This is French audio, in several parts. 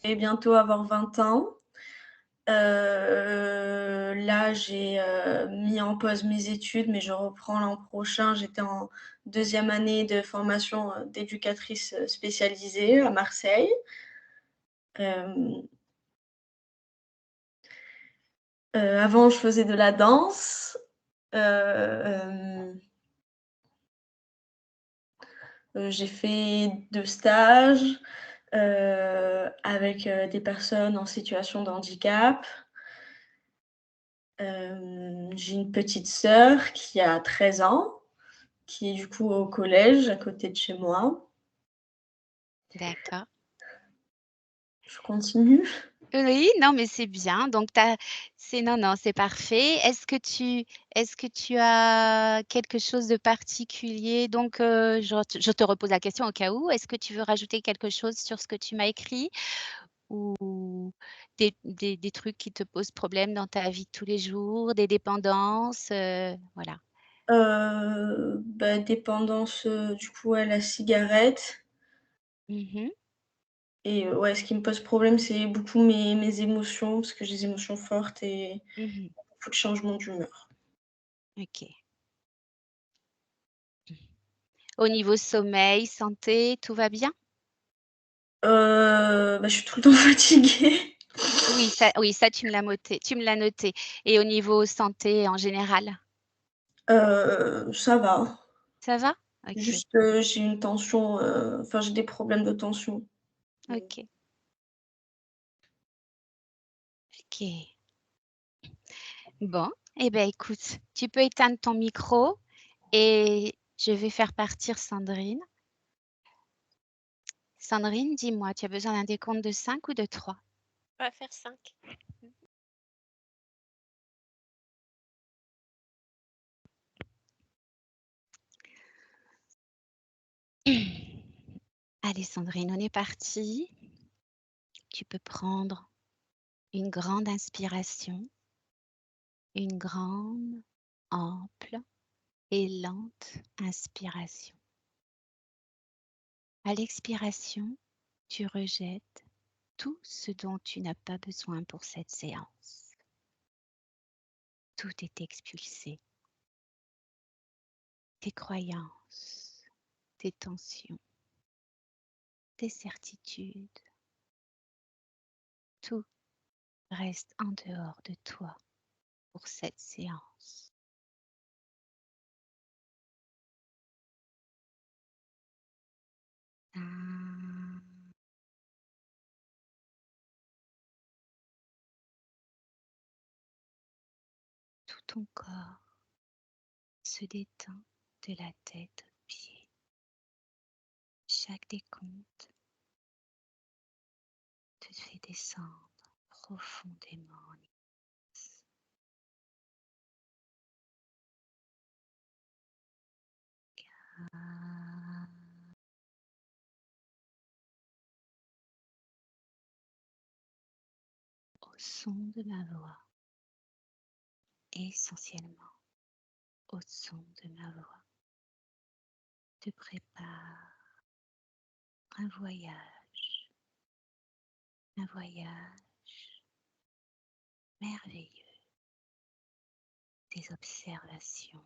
vais bientôt avoir 20 ans. Là, j'ai, mis en pause mes études, mais je reprends l'an prochain. J'étais en deuxième année de formation, d'éducatrice, spécialisée à Marseille. Hem, Avant, je faisais de la danse. Hem, j'ai fait 2 stages, avec, des personnes en situation de handicap. J'ai une petite sœur qui a 13 ans, qui est du coup au collège à côté de chez moi. D'accord. Je continue? Oui, non, mais c'est bien. Donc tu c'est non, non, c'est parfait. Est-ce que tu as quelque chose de particulier? Donc je te repose la question au cas où. Est-ce que tu veux rajouter quelque chose sur ce que tu m'as écrit? Ou des trucs qui te posent problème dans ta vie de tous les jours, des dépendances, voilà. Bah, dépendance, du coup à la cigarette Mmh. et ouais, ce qui me pose problème, c'est beaucoup mes émotions, parce que j'ai des émotions fortes et Mmh. beaucoup de changements d'humeur. OK. Au niveau sommeil, santé, tout va bien? Bah, je suis tout le temps fatiguée. Oui, ça tu me l'as noté et au niveau santé en général? Ça va. Ça va? OK, Juste, j'ai une tension, enfin j'ai des problèmes de tension. OK, OK. Bon, eh ben, écoute, tu peux éteindre ton micro et je vais faire partir Sandrine. Sandrine, dis-moi, tu as besoin d'un décompte de 5 ou de 3? On va faire 5. Allez Sandrine, on est parti. Tu peux prendre une grande inspiration, une grande, ample et lente inspiration. À l'expiration, tu rejettes tout ce dont tu n'as pas besoin pour cette séance. Tout est expulsé. Tes croyances, tes tensions, tes certitudes, tout reste en dehors de toi pour cette séance. Ah, tout ton corps se détend de la tête aux pieds. Chaque décompte te fait descendre profondément en ivresse. Ah, au son de ma voix, essentiellement au son de ma voix, te prépare un voyage merveilleux, des observations,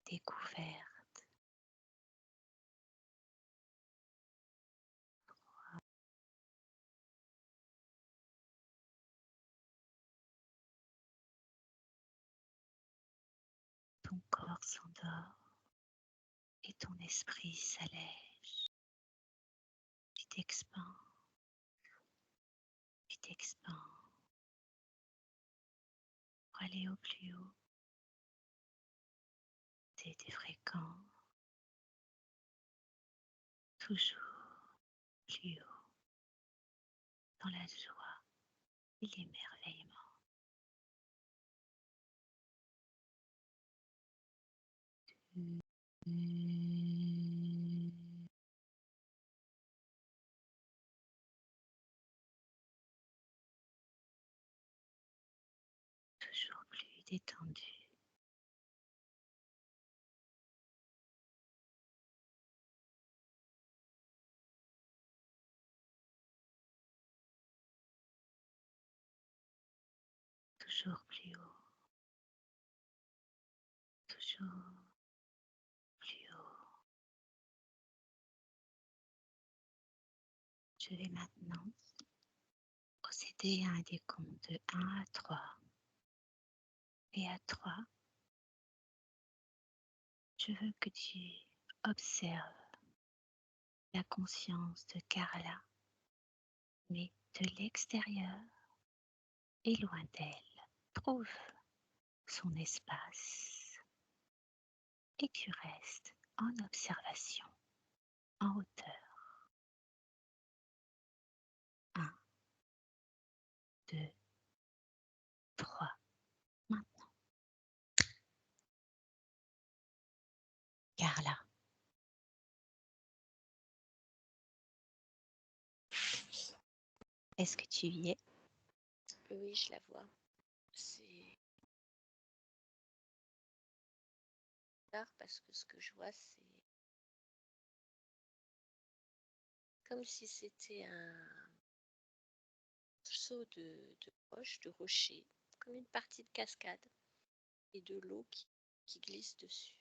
découvertes, ton corps s'endort et ton esprit s'allège. Tu t'expands, tu t'expands pour aller au plus haut. C'est des fréquences, toujours plus haut, dans la joie et l'émerveillement. Toujours plus détendu. toujours plus haut, toujours plus haut. Je vais maintenant procéder à un décompte de 1 à 3. Et à 3, je veux que tu observes la conscience de Carla, mais de l'extérieur et loin d'elle. Trouve son espace et tu restes en observation, en hauteur. 1, 2, 3. Maintenant, Carla. Est-ce que tu y es? Oui, je la vois. C'est bizarre parce que ce que je vois, c'est comme si c'était un saut de roche, de rocher, comme une partie de cascade et de l'eau qui glisse dessus.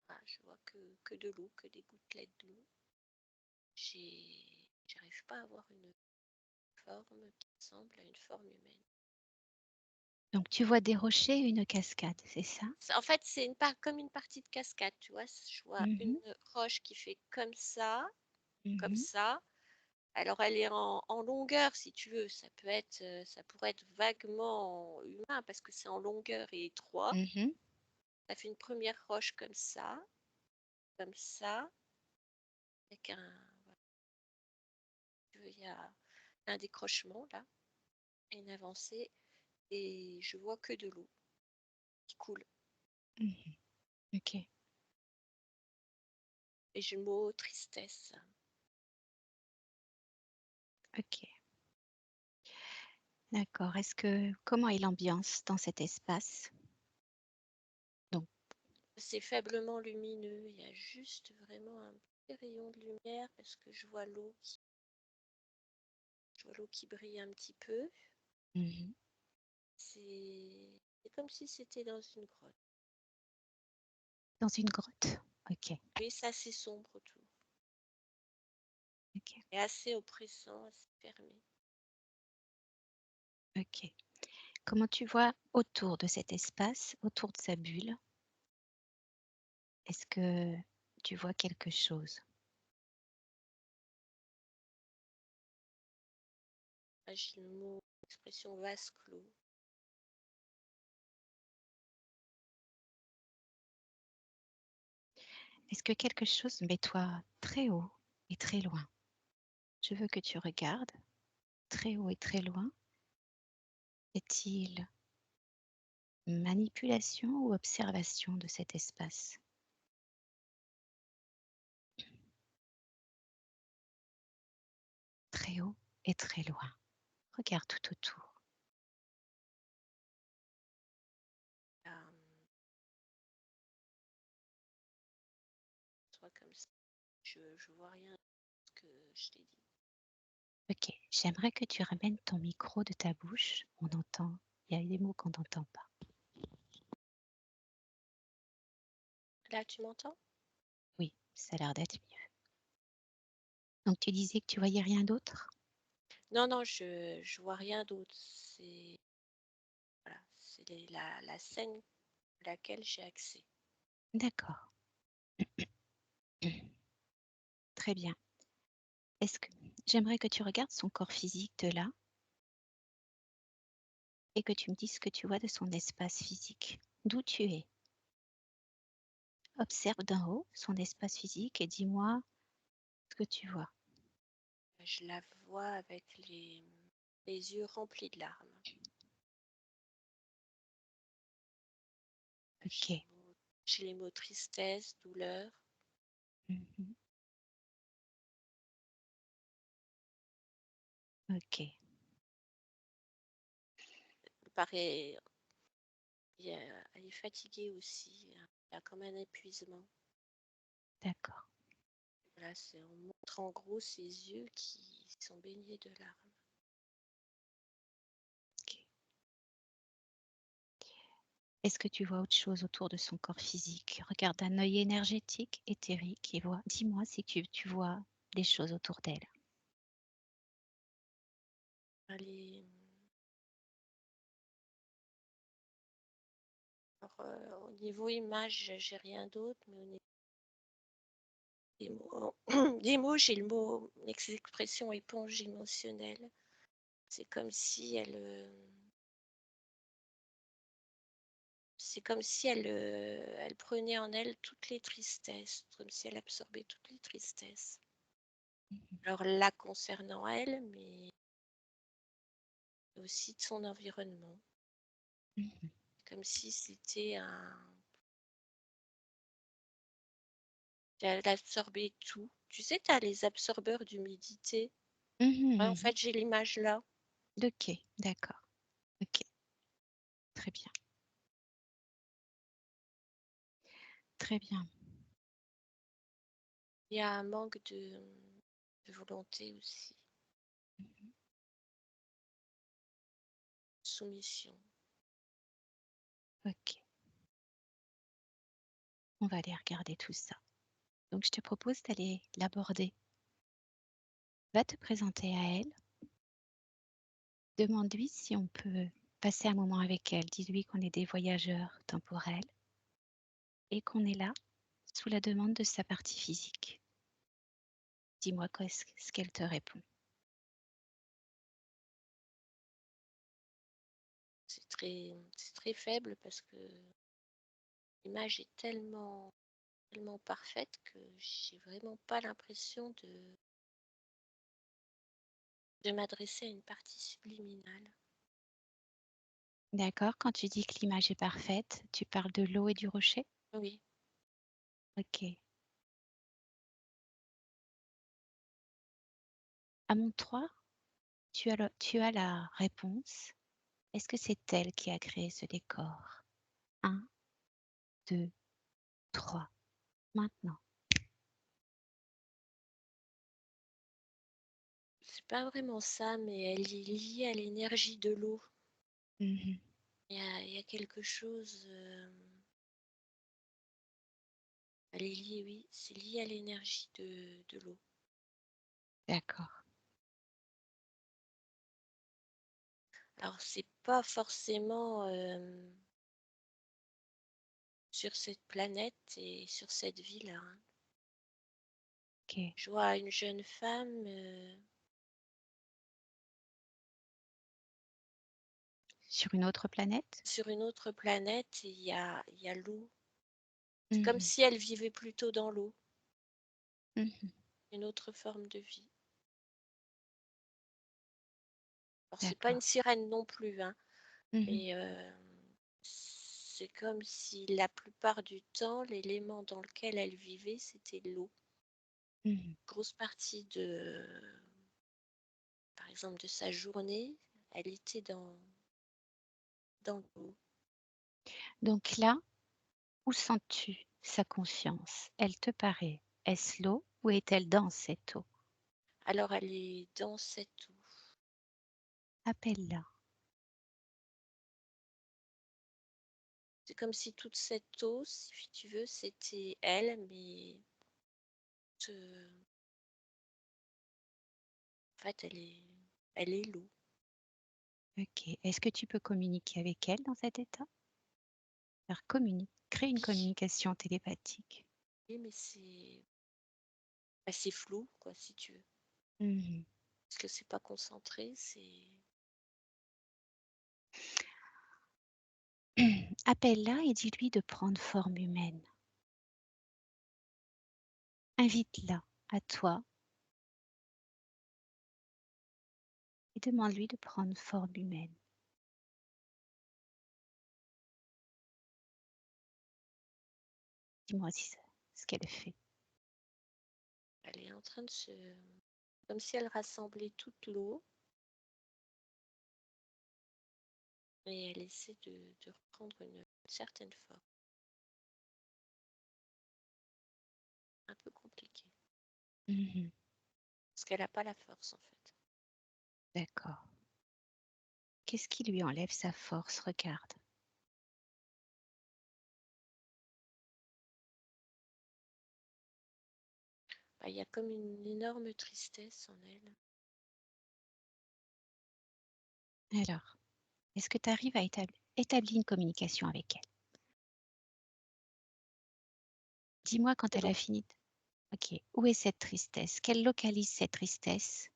Ah, je vois que de l'eau, que des gouttelettes d'eau. J'arrive pas à avoir une forme qui ressemble à une forme humaine. Donc tu vois des rochers et une cascade, c'est ça? En fait, c'est comme une partie de cascade, tu vois. Je vois une roche qui fait comme ça, comme ça. Alors, elle est en longueur, si tu veux. Ça pourrait être vaguement humain parce que c'est en longueur et étroit. Ça fait une première roche comme ça, avec il y a un décrochement là, et une avancée, et je vois que de l'eau qui coule. Ok. Et je mot tristesse. Ok. D'accord. Comment est l'ambiance dans cet espace? C'est faiblement lumineux. Il y a juste vraiment un petit rayon de lumière parce que je vois l'eau qui brille un petit peu. C'est comme si c'était dans une grotte. Dans une grotte? Ok. Oui, c'est assez sombre autour. Ok. Et assez oppressant, assez fermé. Ok. Comment tu vois autour de cet espace, autour de sa bulle? Est-ce que tu vois quelque chose? J'ai le mot, l'expression vase clos. Est-ce que quelque chose, mets-toi très haut et très loin. Je veux que tu regardes très haut et très loin. Est-il manipulation ou observation de cet espace? Très haut et très loin. Regarde tout autour. Soit comme ça. Je vois rien de ce que je t'ai dit. Ok, j'aimerais que tu ramènes ton micro de ta bouche. On entend, il y a des mots qu'on n'entend pas. Là, tu m'entends? Oui, ça a l'air d'être mieux. Donc tu disais que tu voyais rien d'autre? Non, non, je vois rien d'autre. C'est voilà, c'est la scène à laquelle j'ai accès. D'accord. Très bien. J'aimerais que tu regardes son corps physique de là et que tu me dises ce que tu vois de son espace physique, d'où tu es. Observe d'en haut son espace physique et dis-moi ce que tu vois. Je la vois avec les yeux remplis de larmes. Ok. J'ai les mots tristesse, douleur. Ok. Pareil, elle est fatiguée aussi. Il y a comme un épuisement. D'accord. Voilà, on montre en gros ses yeux qui sont baignés de larmes. Ok. Est-ce que tu vois autre chose autour de son corps physique? Regarde d'un œil énergétique, éthérique et dis-moi si tu vois des choses autour d'elle. Allez. Alors, au niveau image, j'ai rien d'autre, mais au niveau des mots, des mots, j'ai le mot l'expression éponge émotionnelle. C'est comme si elle prenait en elle toutes les tristesses, comme si elle absorbait toutes les tristesses. Alors là, concernant elle, mais aussi de son environnement. Mmh. Comme si c'était elle absorbait tout. Tu sais, tu as les absorbeurs d'humidité. Mmh Ouais, en mh. fait, j'ai l'image là. OK, d'accord. OK, très bien. Très bien. Il y a un manque de volonté aussi, Mmh. soumission. OK, on va aller regarder tout ça. Donc je te propose d'aller l'aborder. Va te présenter à elle. Demande-lui si on peut passer un moment avec elle. Dis-lui qu'on est des voyageurs temporels et qu'on est là sous la demande de sa partie physique. Dis-moi ce qu'elle te répond. C'est très faible parce que l'image est tellement parfaite que j'ai vraiment pas l'impression de m'adresser à une partie subliminale. D'accord, quand tu dis que l'image est parfaite, tu parles de l'eau et du rocher? Oui, OK. À mon 3, tu as la réponse. Est-ce que c'est elle qui a créé ce décor? 1, 2, 3. Maintenant. c'est pas vraiment ça, mais elle est liée à l'énergie de l'eau. Mmh. Il y a quelque chose. Elle est liée, oui, c'est lié à l'énergie de l'eau. D'accord. Alors, c'est pas forcément sur cette planète et sur cette ville, hein. OK. Je vois une jeune femme Sur une autre planète? sur une autre planète et il y a l'eau. C'est comme Mmh. si elle vivait plutôt dans l'eau, Mmh. une autre forme de vie. Alors, c'est pas une D'accord. sirène non plus, hein, Mmh. mais c'est comme si la plupart du temps, l'élément dans lequel elle vivait, c'était l'eau. Mmh. Grosse partie par exemple, de sa journée, elle était dans l'eau. Donc là, où sens-tu sa confiance? Elle te paraît, est-ce l'eau ou est-elle dans cette eau? Alors, elle est dans cette eau. Appelle-la. C'est comme si toute cette eau, si tu veux, c'était elle, mais en fait, elle est l'eau. OK. Est-ce que tu peux communiquer avec elle dans cet état? Crée une Oui, communication télépathique. oui, mais c'est flou, quoi, si tu veux. Mmh. Parce que c'est pas concentré, c'est Appelle-la et dis-lui de prendre forme humaine. Invite-la à toi et demande-lui de prendre forme humaine. Dis-moi si ce qu'elle fait. elle est en train de se comme si elle rassemblait toute l'eau et elle essaie de reprendre une certaine forme. Un peu compliqué. Mmh. Parce qu'elle a pas la force, en fait. D'accord. Qu'est-ce qui lui enlève sa force? Regarde. Il y a comme une énorme tristesse en elle. Alors, est-ce que tu arrives à établir une communication avec elle? Dis-moi quand C'est elle bon. a fini. OK. Où est cette tristesse? Qu'elle localise cette tristesse?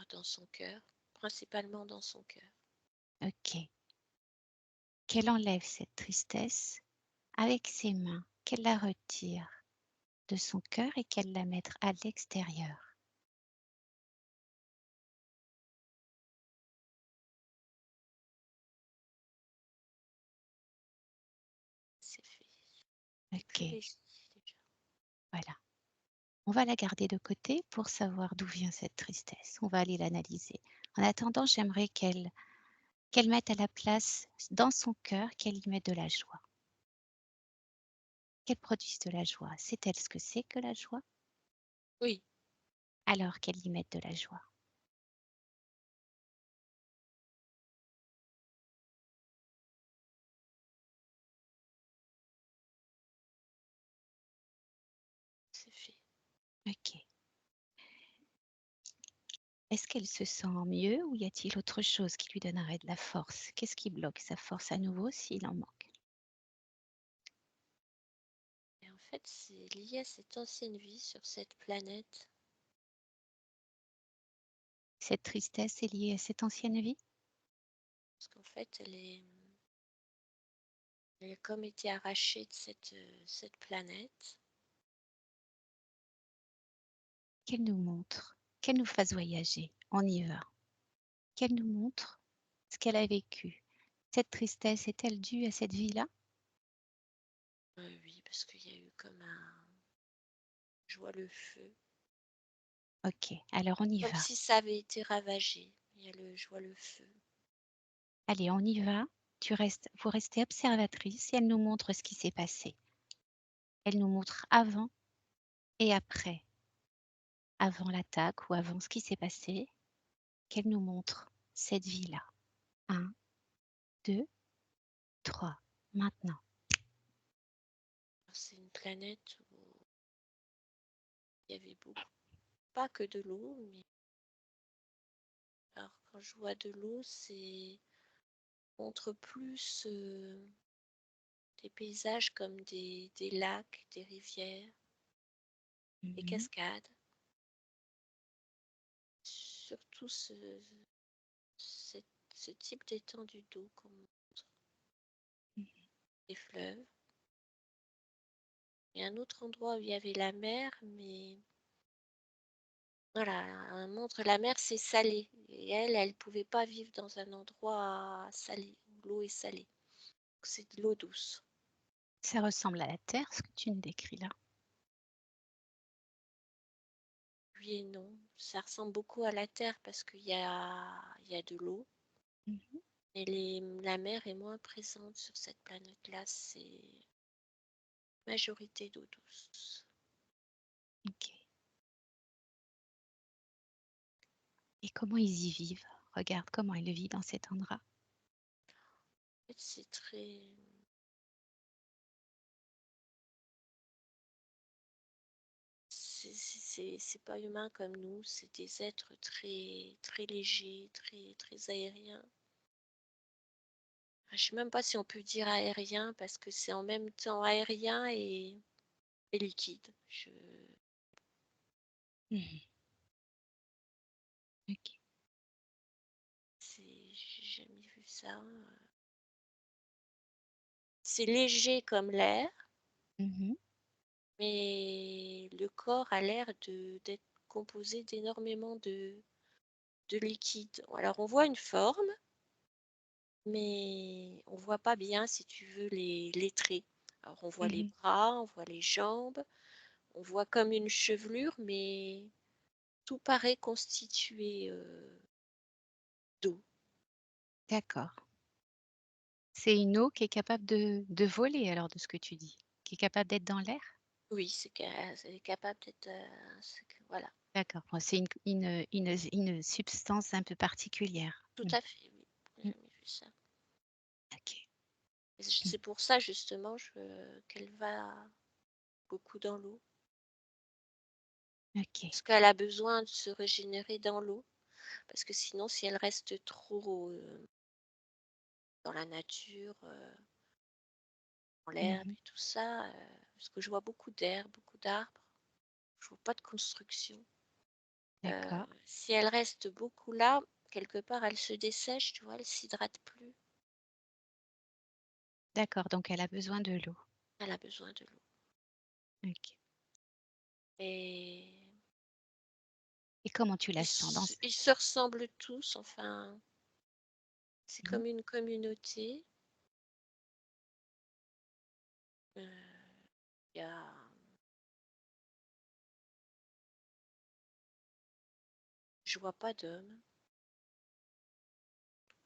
Dans son cœur, principalement dans son cœur. OK. Qu'elle enlève cette tristesse avec ses mains, qu'elle la retire de son cœur et qu'elle la mette à l'extérieur. C'est fait. Plus OK, léger déjà. voilà. On va la garder de côté pour savoir d'où vient cette tristesse. On va aller l'analyser. En attendant, j'aimerais qu'elle mette à la place dans son cœur, qu'elle y mette de la joie. Qu'elle produise de la joie. Sait-elle ce que c'est que la joie? Oui, Alors qu'elle y mette de la joie. c'est fait. OK. Est-ce qu'elle se sent mieux ou y a-t-il autre chose qui lui donnerait de la force? Qu'est-ce qui bloque sa force à nouveau s'il en manque? Et en fait, c'est lié à cette ancienne vie sur cette planète. Cette tristesse est liée à cette ancienne vie? Parce qu'en fait, elle a comme été arrachée de cette planète. Qu'elle nous montre, qu'elle nous fasse voyager. On y va. Qu'elle nous montre ce qu'elle a vécu. Cette tristesse est-elle due à cette vie-là? Oui, parce qu'il y a eu comme un... Je vois le feu. OK, alors on y Comme va. si ça avait été ravagé. Je vois le feu. Allez, on y va. Vous restez observatrice et elle nous montre ce qui s'est passé. Elle nous montre avant et après. Avant l'attaque ou avant ce qui s'est passé, qu'elle nous montre cette vie-là. 1, 2, 3. Maintenant. C'est une planète où il y avait beaucoup, pas que de l'eau, mais alors quand je vois de l'eau, c'est montre plus des paysages comme des lacs, des rivières, des Mhm, cascades. Surtout ce, ce type d'étendue d'eau qu'on montre, mhm. des fleuves. Et un autre endroit où il y avait la mer, mais voilà, elle montre la mer, c'est salé. Et elle pouvait pas vivre dans un endroit salé, où l'eau est salée. C'est de l'eau douce. Ça ressemble à la Terre, ce que tu nous décris là. Oui et non. Ça ressemble beaucoup à la Terre parce qu'il y a de l'eau. Mhm, Et la mer est moins présente sur cette planète-là. C'est majorité d'eau douce. ok. Et comment ils y vivent? Regarde comment ils vivent dans cet endroit. En fait, c'est très... C'est pas humain comme nous. C'est des êtres très, très légers, très, très aériens. Je sais même pas si on peut dire aérien parce que c'est en même temps aérien et liquide. Mhm, ok. J'ai jamais vu ça. C'est léger comme l'air, Mhm, mais le corps a l'air d'être composé d'énormément de liquide. Alors on voit une forme, mais on voit pas bien si tu veux les traits. Alors on voit les mhm. bras, on voit les jambes, on voit comme une chevelure, mais tout paraît constitué d'eau. D'accord. C'est une eau qui est capable de voler alors de ce que tu dis, qui est capable d'être dans l'air? Oui, c'est capable d'être... voilà, D'accord. Bon, c'est une substance un peu particulière. tout à fait, oui. J'ai Mm, jamais vu ça. ok. C'est pour ça justement qu'elle va beaucoup dans l'eau. OK. Parce qu'elle a besoin de se régénérer dans l'eau. Parce que sinon, si elle reste trop dans la nature, dans l'herbe Mmh. et tout ça, parce que je vois beaucoup d'herbes, beaucoup d'arbres, je vois pas de construction. D'accord, Si elle reste beaucoup là, quelque part, elle se dessèche, tu vois, elle s'hydrate plus. d'accord, donc elle a besoin de l'eau. Elle a besoin de l'eau. OK, Et et comment tu la sens dans ce ils se ressemblent tous, enfin, c'est mmh, comme une communauté. Euh, Il y a, je vois pas d'hommes.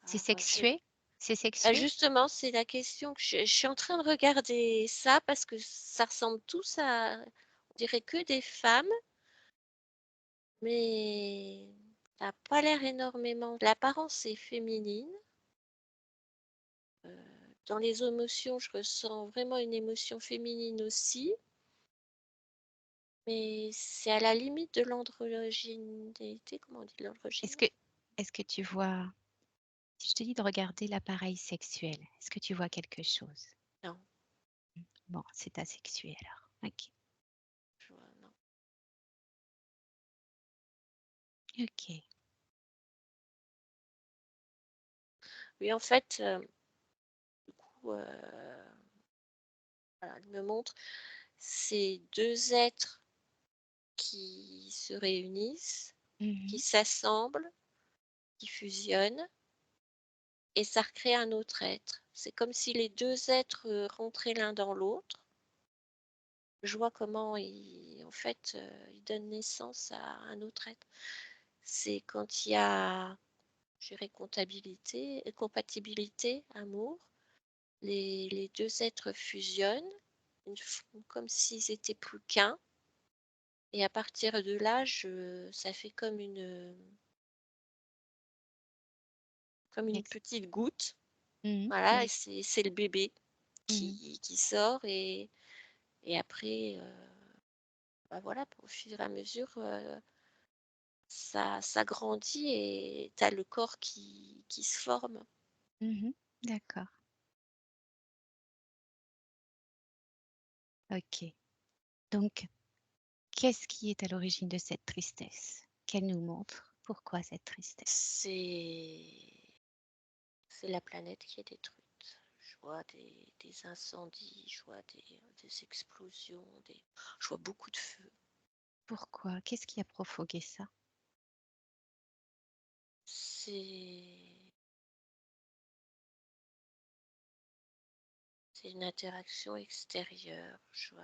c'est Alors, sexué? C'est sexué? justement, c'est la question que je suis en train de regarder ça parce que ça ressemble tous à, on dirait que des femmes, mais ça n'a pas l'air énormément. L'apparence est féminine. Euh, Dans les émotions, je ressens vraiment une émotion féminine aussi, mais c'est à la limite de l'androgynité. Comment on dit Est-ce l'androgyne? que est-ce que tu vois si je te dis de regarder l'appareil sexuel, est-ce que tu vois quelque chose? Non, Bon, c'est asexué alors. OK, je vois, non. OK. Oui, en fait, du coup, voilà, elle me montre ces deux êtres qui se réunissent, qui Mmh. s'assemblent, qui fusionnent, et ça recrée un autre être. C'est comme si les deux êtres rentraient l'un dans l'autre. Je vois comment en fait, ils donnent naissance à un autre être. C'est quand il y a, je dirais, compatibilité, amour, les deux êtres fusionnent, ils font comme s'ils étaient plus qu'un. Et à partir de là, ça fait comme une Ex petite goutte. mmh Voilà, et d'ac c'est le bébé mmh. qui sort et après, bah voilà, au fur et à mesure, ça grandit et tu as le corps qui se forme. Mmh. D'accord, OK. Donc qu'est-ce qui est à l'origine de cette tristesse? Qu'elle nous montre pourquoi cette tristesse? C'est c'est la planète qui est détruite. Je vois des incendies, je vois des explosions, je vois beaucoup de feux. Pourquoi? Qu'est-ce qui a provoqué ça? C'est c'est une interaction extérieure. Je vois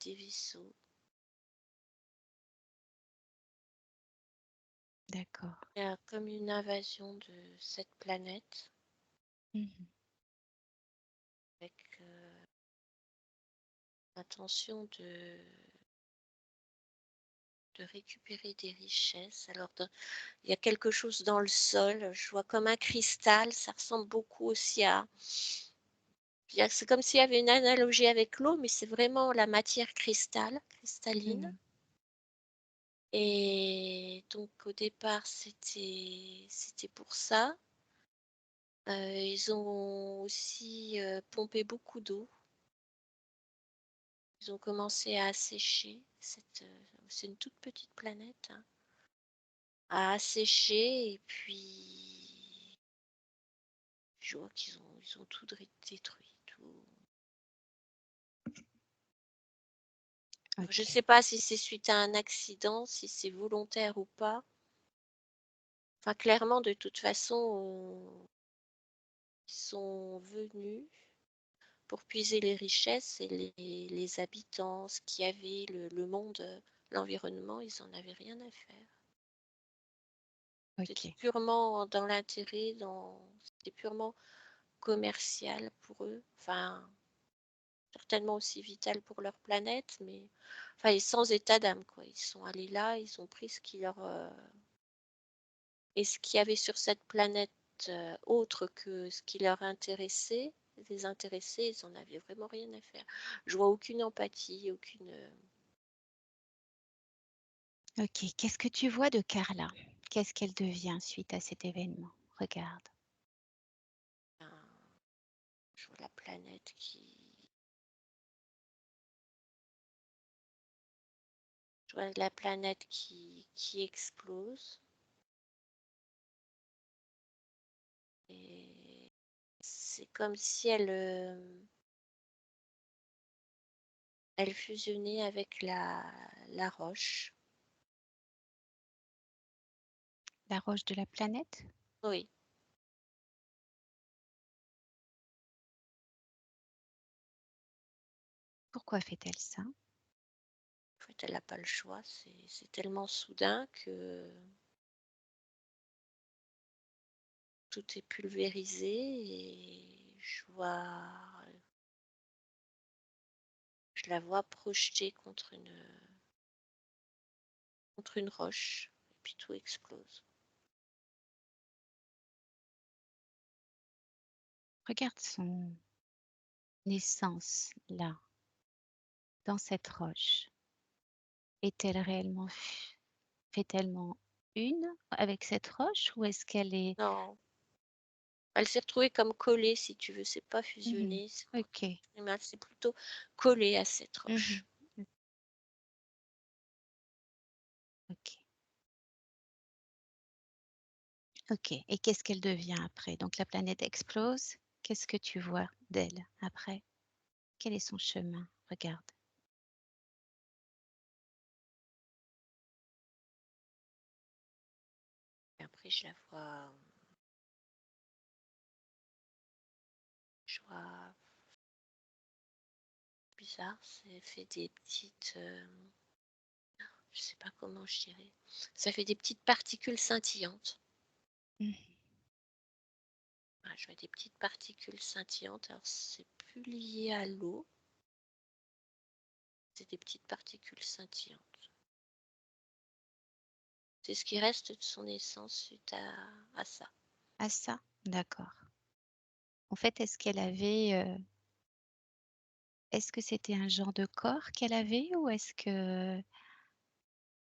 des vaisseaux. D'accord. Il y a comme une invasion de cette planète Mmh. avec l'intention de récupérer des richesses. Alors, il y a quelque chose dans le sol. Je vois comme un cristal. Ça ressemble beaucoup aussi à. C'est comme s'il y avait une analogie avec l'eau, mais c'est vraiment la matière cristalline. Mmh. Et donc, au départ, c'était pour ça. Ils ont aussi pompé beaucoup d'eau. Ils ont commencé à assécher c'est une toute petite planète, hein, à assécher et puis je vois ils ont tout détruit. Tout. Alors, je ne OK. sais pas si c'est suite à un accident, si c'est volontaire ou pas. Enfin, clairement, de toute façon, ils sont venus pour puiser les richesses et les habitants, ce qu'il y avait, le monde, l'environnement, ils n'en avaient rien à faire. C'était OK. purement dans l'intérêt, c'était purement commercial pour eux. Enfin, certainement aussi vital pour leur planète, mais enfin, et sans état d'âme, quoi. Ils sont allés là, ils ont pris ce qui leur et ce qu'il y avait sur cette planète autre que ce qui leur intéressait, désintéressés, ils en avaient vraiment rien à faire. Je vois aucune empathie, aucune... Ok, qu'est-ce que tu vois de Carla? Qu'est-ce qu'elle devient suite à cet événement? Regarde. Je vois la planète Je vois la planète qui explose. Et c'est comme si elle fusionnait avec la roche. La roche de la planète? Oui. Pourquoi fait-elle ça? En fait, elle n'a pas le choix. C'est tellement soudain que tout est pulvérisé et je la vois projetée contre une roche et puis tout explose. Regarde son essence là, dans cette roche. Est-elle réellement fait-elle une avec cette roche ou est-ce qu'elle est... Non, elle s'est retrouvée comme collée, si tu veux. C'est pas Mhm. fusionné, c'est Ok. c'est plutôt collée à cette Mhm. roche. Ok. Ok. Et qu'est-ce qu'elle devient après? Donc la planète explose. Qu'est-ce que tu vois d'elle après? Quel est son chemin? Regarde. Et après, je vois bizarre, c'est fait des petites, je sais pas comment je dirais, ça fait des petites particules scintillantes. Mhm. Voilà, je vois des petites particules scintillantes. Alors c'est plus lié à l'eau, c'est des petites particules scintillantes. C'est ce qui reste de son essence suite à ça. Ah ça, d'accord. En fait, est-ce qu'elle avait... est-ce que c'était un genre de corps qu'elle avait ou est-ce que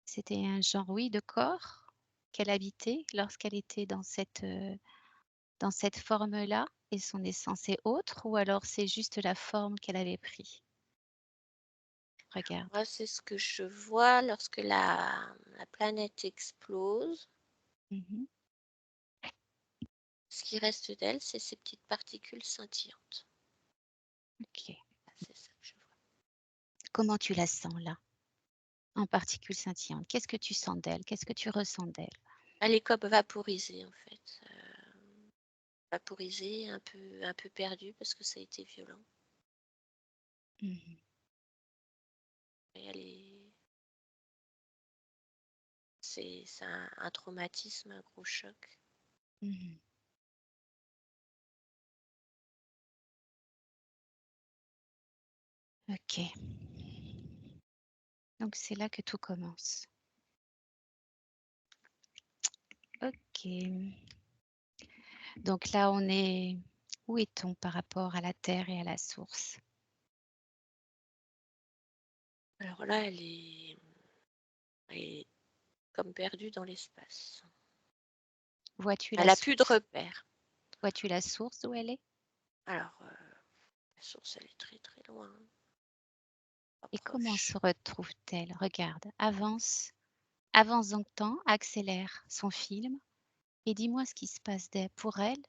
c'était un genre, oui, de corps qu'elle habitait lorsqu'elle était dans cette forme-là et son essence est autre ou alors c'est juste la forme qu'elle avait pris? Regarde. Moi, c'est ce que je vois lorsque la planète explose. Mhm. Ce qui reste d'elle, c'est ces petites particules scintillantes. Ok. C'est ça que je vois. Comment tu la sens là, en particules scintillantes? Qu'est-ce que tu sens d'elle? Qu'est-ce que tu ressens d'elle? Elle est comme vaporisée en fait. Vaporisée, un peu perdue parce que ça a été violent. Mhm. Et c'est un traumatisme, un gros choc. Mhm. Ok. Donc c'est là que tout commence. Ok. Donc là, on est... Où est-on par rapport à la Terre et à la source? Alors là, elle est comme perdue dans l'espace. Vois-tu Elle la n'a plus de source? repères. Vois-tu la source d'où elle est? Alors, la source, elle est très très loin, pas Et comment proche. se retrouve-t-elle? Regarde, avance dans le temps, accélère son film et dis-moi ce qui se passe pour elle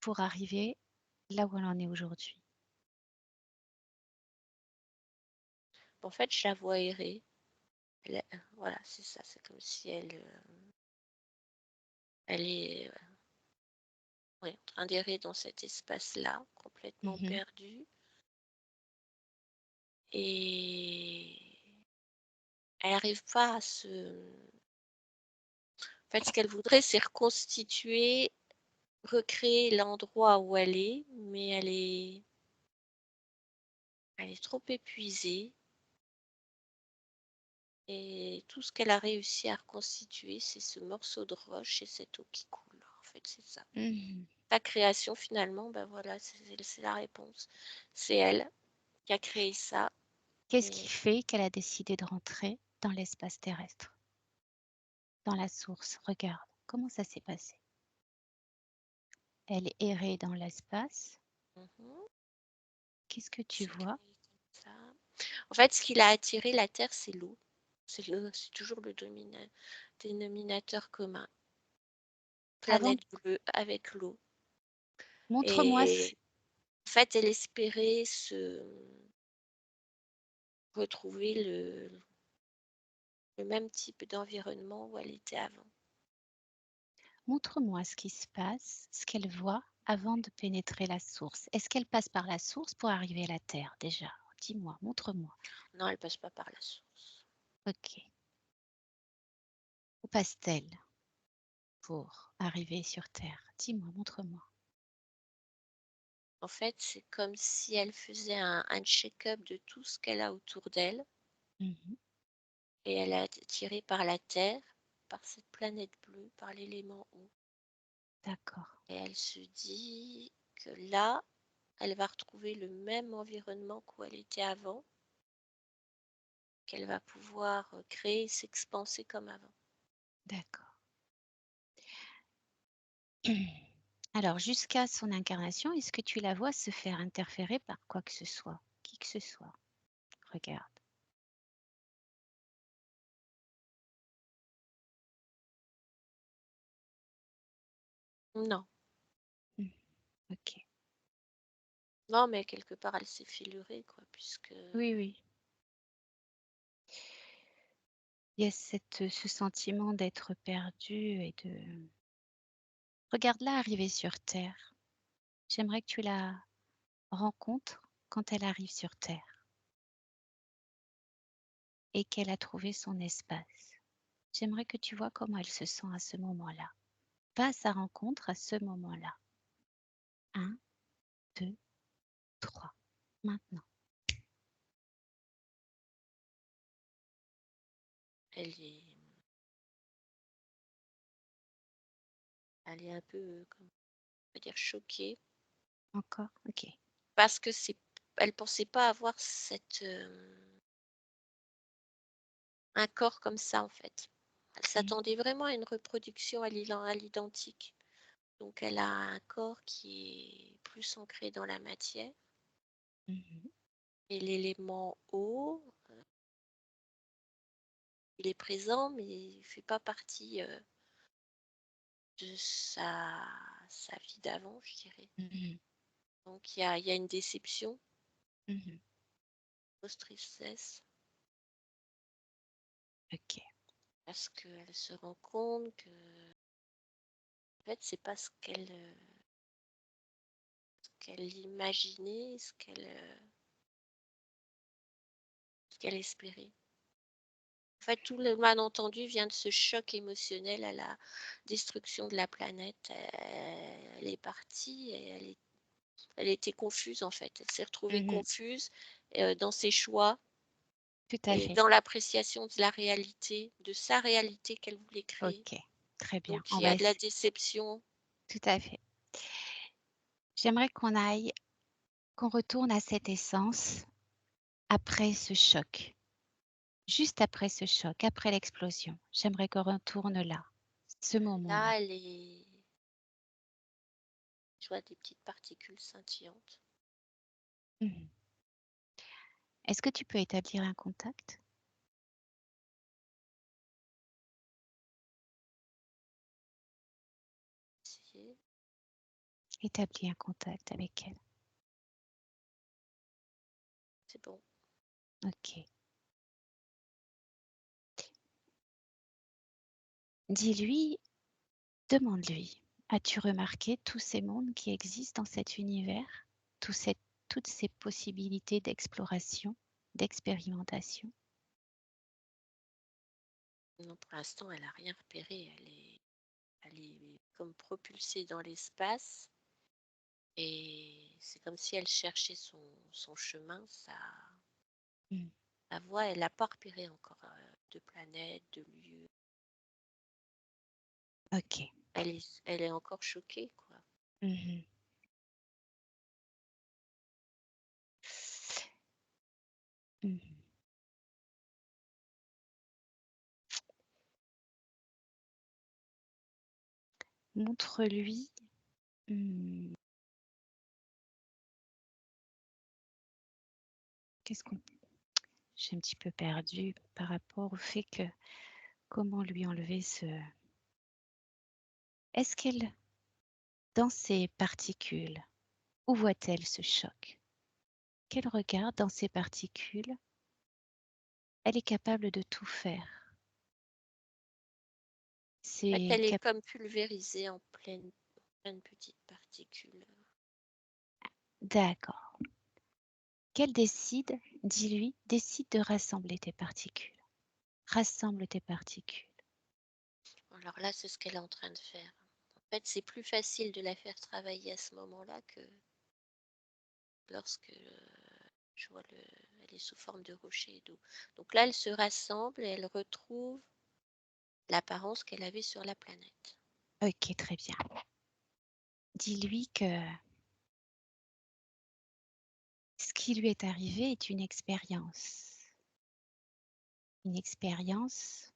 pour arriver là où elle en est aujourd'hui. En fait, je la vois errer. Voilà, c'est ça. C'est comme si elle est en train d'errer dans cet espace-là, complètement Mhm. perdue. Et elle n'arrive pas à se... En fait, ce qu'elle voudrait, c'est reconstituer, recréer l'endroit où elle est, mais elle est trop épuisée. Et tout ce qu'elle a réussi à reconstituer, c'est ce morceau de roche et cette eau qui coule. En fait, c'est ça. Mhm. Ta création, finalement, ben voilà, c'est la réponse. C'est elle qui a créé ça. Qu'est-ce qui Et fait qu'elle a décidé de rentrer dans l'espace terrestre, dans la source? Regarde, comment ça s'est passé? Elle errait dans l'espace. mhm, Qu'est-ce que tu c'est vois? créé comme ça. En fait, ce qui l'a attiré la Terre, c'est l'eau. C'est toujours le dénominateur commun. Avant, Planète bleue avec l'eau. montre-moi. Et en fait, elle espérait se retrouver le même type d'environnement où elle était avant. Montre-moi ce qui se passe, ce qu'elle voit avant de pénétrer la source. Est-ce qu'elle passe par la source pour arriver à la Terre déjà? Dis-moi, montre-moi. Non, elle passe pas par la source. Ok. Où passe-t-elle pour arriver sur Terre? Dis-moi, montre-moi. En fait, c'est comme si elle faisait un check-up de tout ce qu'elle a autour d'elle Mhm, et elle est attirée par la Terre, par cette planète bleue, par l'élément eau. d'accord, Et elle se dit que là, elle va retrouver le même environnement qu'où elle était avant, qu'elle va pouvoir créer et s'expanser comme avant. d'accord. Alors, jusqu'à son incarnation, est-ce que tu la vois se faire interférer par quoi que ce soit? Qui que ce soit? Regarde. Non, Ok. non, mais quelque part, elle s'est fait leurrer, quoi, puisque Oui, oui. Il y a ce sentiment d'être perdu et de... Regarde-la arriver sur Terre. J'aimerais que tu la rencontres quand elle arrive sur Terre et qu'elle a trouvé son espace. J'aimerais que tu vois comment elle se sent à ce moment-là. Pas à sa rencontre, à ce moment-là. 1, 2, 3. Maintenant. elle est, elle est un peu, comment on peut dire, choquée, Encore? Ok. parce que elle pensait pas avoir un corps comme ça, en fait. Elle Mhm. s'attendait vraiment à une reproduction à l'identique. Donc, elle a un corps qui est plus ancré dans la matière. Mhm. Et l'élément eau, il est présent, mais il ne fait pas partie de sa vie d'avant, je dirais. Mhm. Donc, il y a une déception, Mhm. post-tristesse, Ok. parce qu'elle se rend compte que, en fait, c'est pas ce qu'elle imaginait, ce qu'elle espérait. En fait, tout le malentendu vient de ce choc émotionnel à la destruction de la planète. Elle est partie et elle était confuse, en fait. Elle s'est retrouvée Mhm. confuse dans ses choix Tout à et fait. dans l'appréciation de la réalité, de sa réalité qu'elle voulait créer. Ok. Très bien. Donc, il y a de la déception. Tout à fait. J'aimerais qu'on retourne à cette essence après ce choc. Juste après ce choc, après l'explosion. J'aimerais qu'on retourne là, ce moment-là. Là, je vois des petites particules scintillantes. Mhm. Est-ce que tu peux établir un contact? C'est Établis un contact avec elle. c'est bon. Ok. Dis-lui, demande-lui, as-tu remarqué tous ces mondes qui existent dans cet univers? Toutes ces possibilités d'exploration, d'expérimentation? Non, pour l'instant, elle n'a rien repéré. Elle est comme propulsée dans l'espace et c'est comme si elle cherchait son chemin. Hmm. La voie, elle n'a pas repéré encore de planète, de lieu. Ok. Elle est encore choquée, quoi. Mhm. Mhm. Montre-lui. Qu'est-ce qu'on... Je suis un petit peu perdue par rapport au fait que comment lui enlever ce... Est-ce qu'elle, dans ces particules, où voit-elle ce choc? Qu'elle regarde dans ces particules, elle est capable de tout faire. C'est Elle est comme pulvérisée en pleine petites particules. D'accord. Qu'elle décide, dis-lui, décide de rassembler tes particules. Rassemble tes particules. Alors là, c'est ce qu'elle est en train de faire. En fait, c'est plus facile de la faire travailler à ce moment-là que lorsque je vois elle est sous forme de rocher et d'eau. Donc là, elle se rassemble et elle retrouve l'apparence qu'elle avait sur la planète. Ok, très bien. Dis-lui que ce qui lui est arrivé est une expérience. Une expérience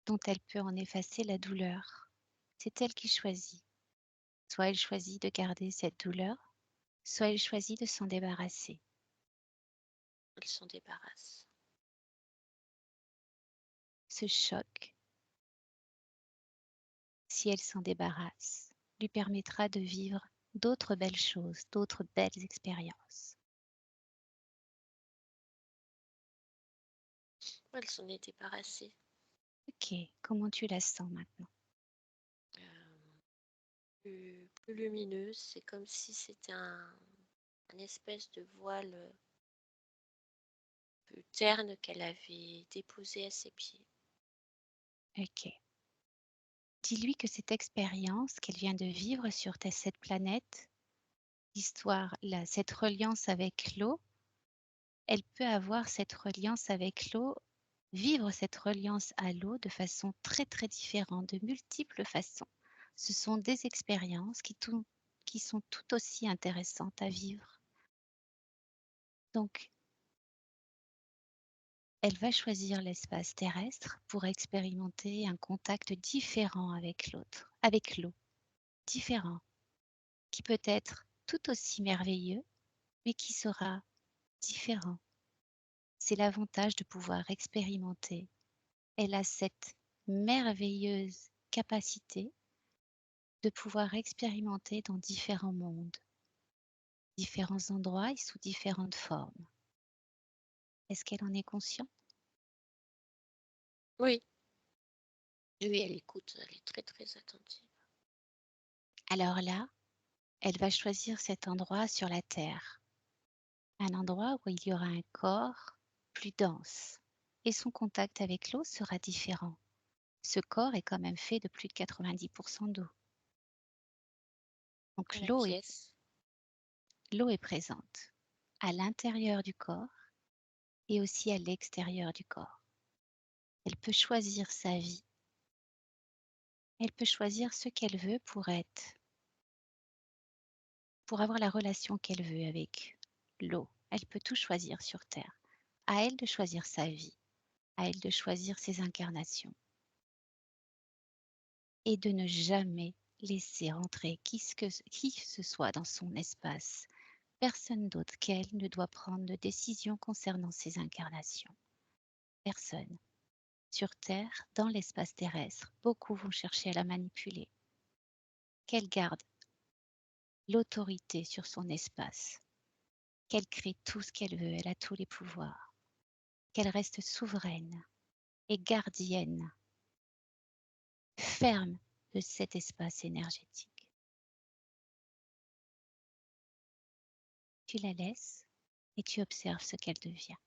dont elle peut en effacer la douleur. C'est elle qui choisit. Soit elle choisit de garder cette douleur, soit elle choisit de s'en débarrasser. Elle s'en débarrasse. Ce choc, si elle s'en débarrasse, lui permettra de vivre d'autres belles choses, d'autres belles expériences. Elle s'en est débarrassée. Ok, comment tu la sens maintenant? Plus lumineuse, c'est comme si c'était un espèce de voile plus terne qu'elle avait déposé à ses pieds. Ok. Dis-lui que cette expérience qu'elle vient de vivre sur cette planète, l'histoire, cette reliance avec l'eau, elle peut avoir cette reliance avec l'eau, vivre cette reliance à l'eau de façon très très différente, de multiples façons. Ce sont des expériences qui sont tout aussi intéressantes à vivre. Donc, elle va choisir l'espace terrestre pour expérimenter un contact différent avec l'autre, avec l'eau, différent, qui peut être tout aussi merveilleux, mais qui sera différent. C'est l'avantage de pouvoir expérimenter. Elle a cette merveilleuse capacité de pouvoir expérimenter dans différents mondes, différents endroits et sous différentes formes. Est-ce qu'elle en est consciente? Oui. Oui, elle écoute, elle est très très attentive. Alors là, elle va choisir cet endroit sur la Terre, un endroit où il y aura un corps plus dense et son contact avec l'eau sera différent. Ce corps est quand même fait de plus de 90% d'eau. Donc La pièce. l'eau est présente à l'intérieur du corps et aussi à l'extérieur du corps. Elle peut choisir sa vie. Elle peut choisir ce qu'elle veut pour avoir la relation qu'elle veut avec l'eau. Elle peut tout choisir sur Terre. À elle de choisir sa vie, à elle de choisir ses incarnations et de ne jamais laisser entrer qui que ce soit dans son espace. Personne d'autre qu'elle ne doit prendre de décision concernant ses incarnations. Personne. Sur Terre, dans l'espace terrestre, beaucoup vont chercher à la manipuler. Qu'elle garde l'autorité sur son espace, qu'elle crée tout ce qu'elle veut, elle a tous les pouvoirs, qu'elle reste souveraine et gardienne, ferme de cet espace énergétique. Tu la laisses et tu observes ce qu'elle devient.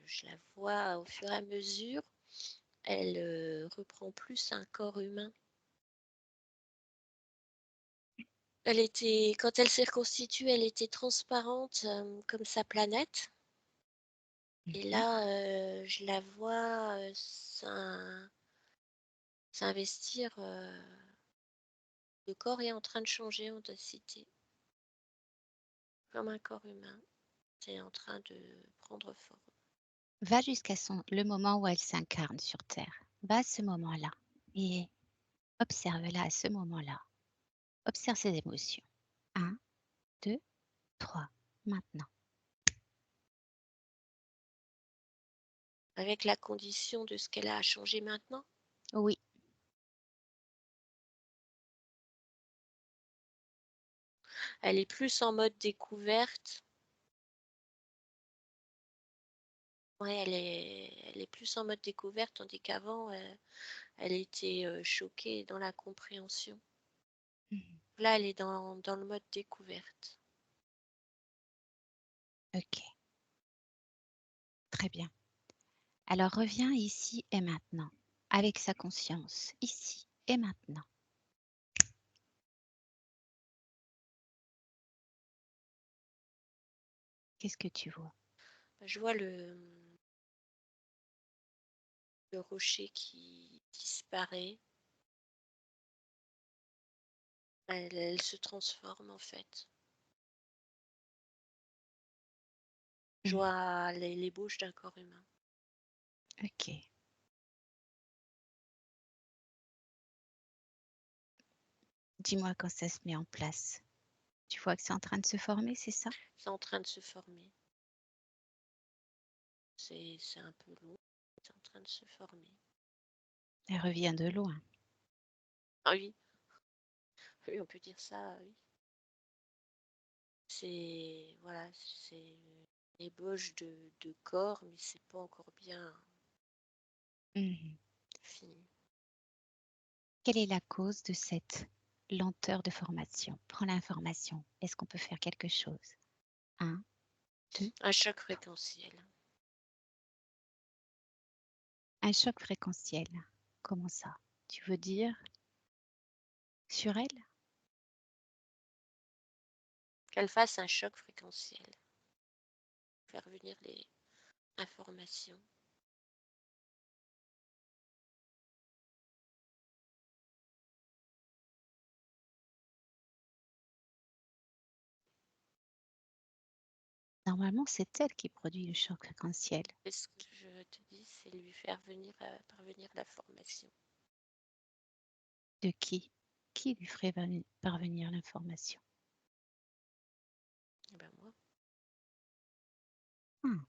Je la vois au fur et à mesure, elle reprend plus un corps humain. Quand elle s'est reconstituée, elle était transparente comme sa planète. Et Mhm. là, je la vois s'investir. Le corps est en train de changer en densité, comme un corps humain. C'est en train de prendre forme. Va jusqu'à le moment où elle s'incarne sur Terre. Va à ce moment-là et observe-la à ce moment-là. Observe ses émotions. 1, 2, 3. Maintenant. Avec la condition de ce qu'elle a à changer maintenant. Oui. Elle est plus en mode découverte. Ouais, elle est plus en mode découverte, tandis qu'avant, elle était choquée dans la compréhension. Mhm. Là, elle est dans le mode découverte. Ok. Très bien. Alors reviens ici et maintenant, avec sa conscience, ici et maintenant. Qu'est-ce que tu vois? Je vois le rocher qui disparaît. Elle se transforme en fait. Je Mhm. vois l'ébauche d'un corps humain. Ok. Dis-moi quand ça se met en place. Tu vois que c'est en train de se former, c'est ça? C'est en train de se former. C'est un peu long. C'est en train de se former. Elle revient de loin. Ah oui, oui, on peut dire ça, oui. C'est voilà, c'est une ébauche de corps, mais c'est pas encore bien Mhm. fini. Quelle est la cause de cette lenteur de formation? Prends l'information. Est-ce qu'on peut faire quelque chose? 1, 2, Un choc 3. fréquentiel. Un choc fréquentiel. Comment ça? Tu veux dire sur elle? Qu'elle fasse un choc fréquentiel. Faire venir les informations. Normalement, c'est elle qui produit le choc fréquentiel. Et ce que je te dis, c'est lui faire venir parvenir l'information. De qui? Qui lui ferait parvenir l'information? Eh ben moi. Hmm.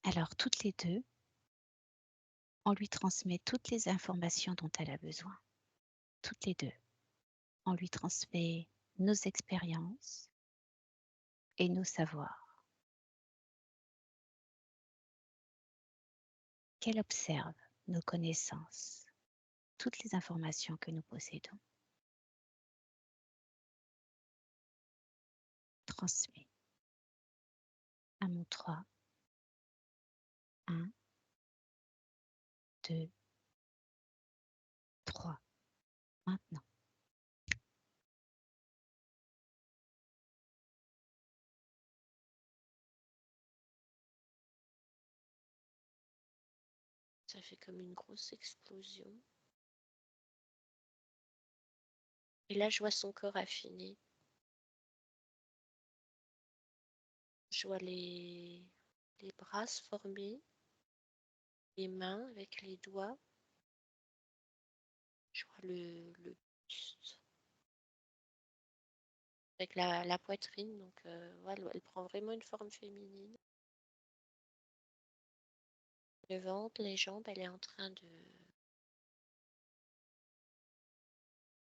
Alors, toutes les deux, on lui transmet toutes les informations dont elle a besoin. Toutes les deux. On lui transmet nos expériences et nos savoirs. Qu'elle observe nos connaissances, toutes les informations que nous possédons. Transmet. À mon 3. 1, 2, 3. Maintenant. Ça fait comme une grosse explosion. Et là, je vois son corps affiné. Je vois les bras se former, les mains avec les doigts. Je vois le buste avec la poitrine. Donc, voilà, elle prend vraiment une forme féminine. Le ventre, les jambes, elle est en train de...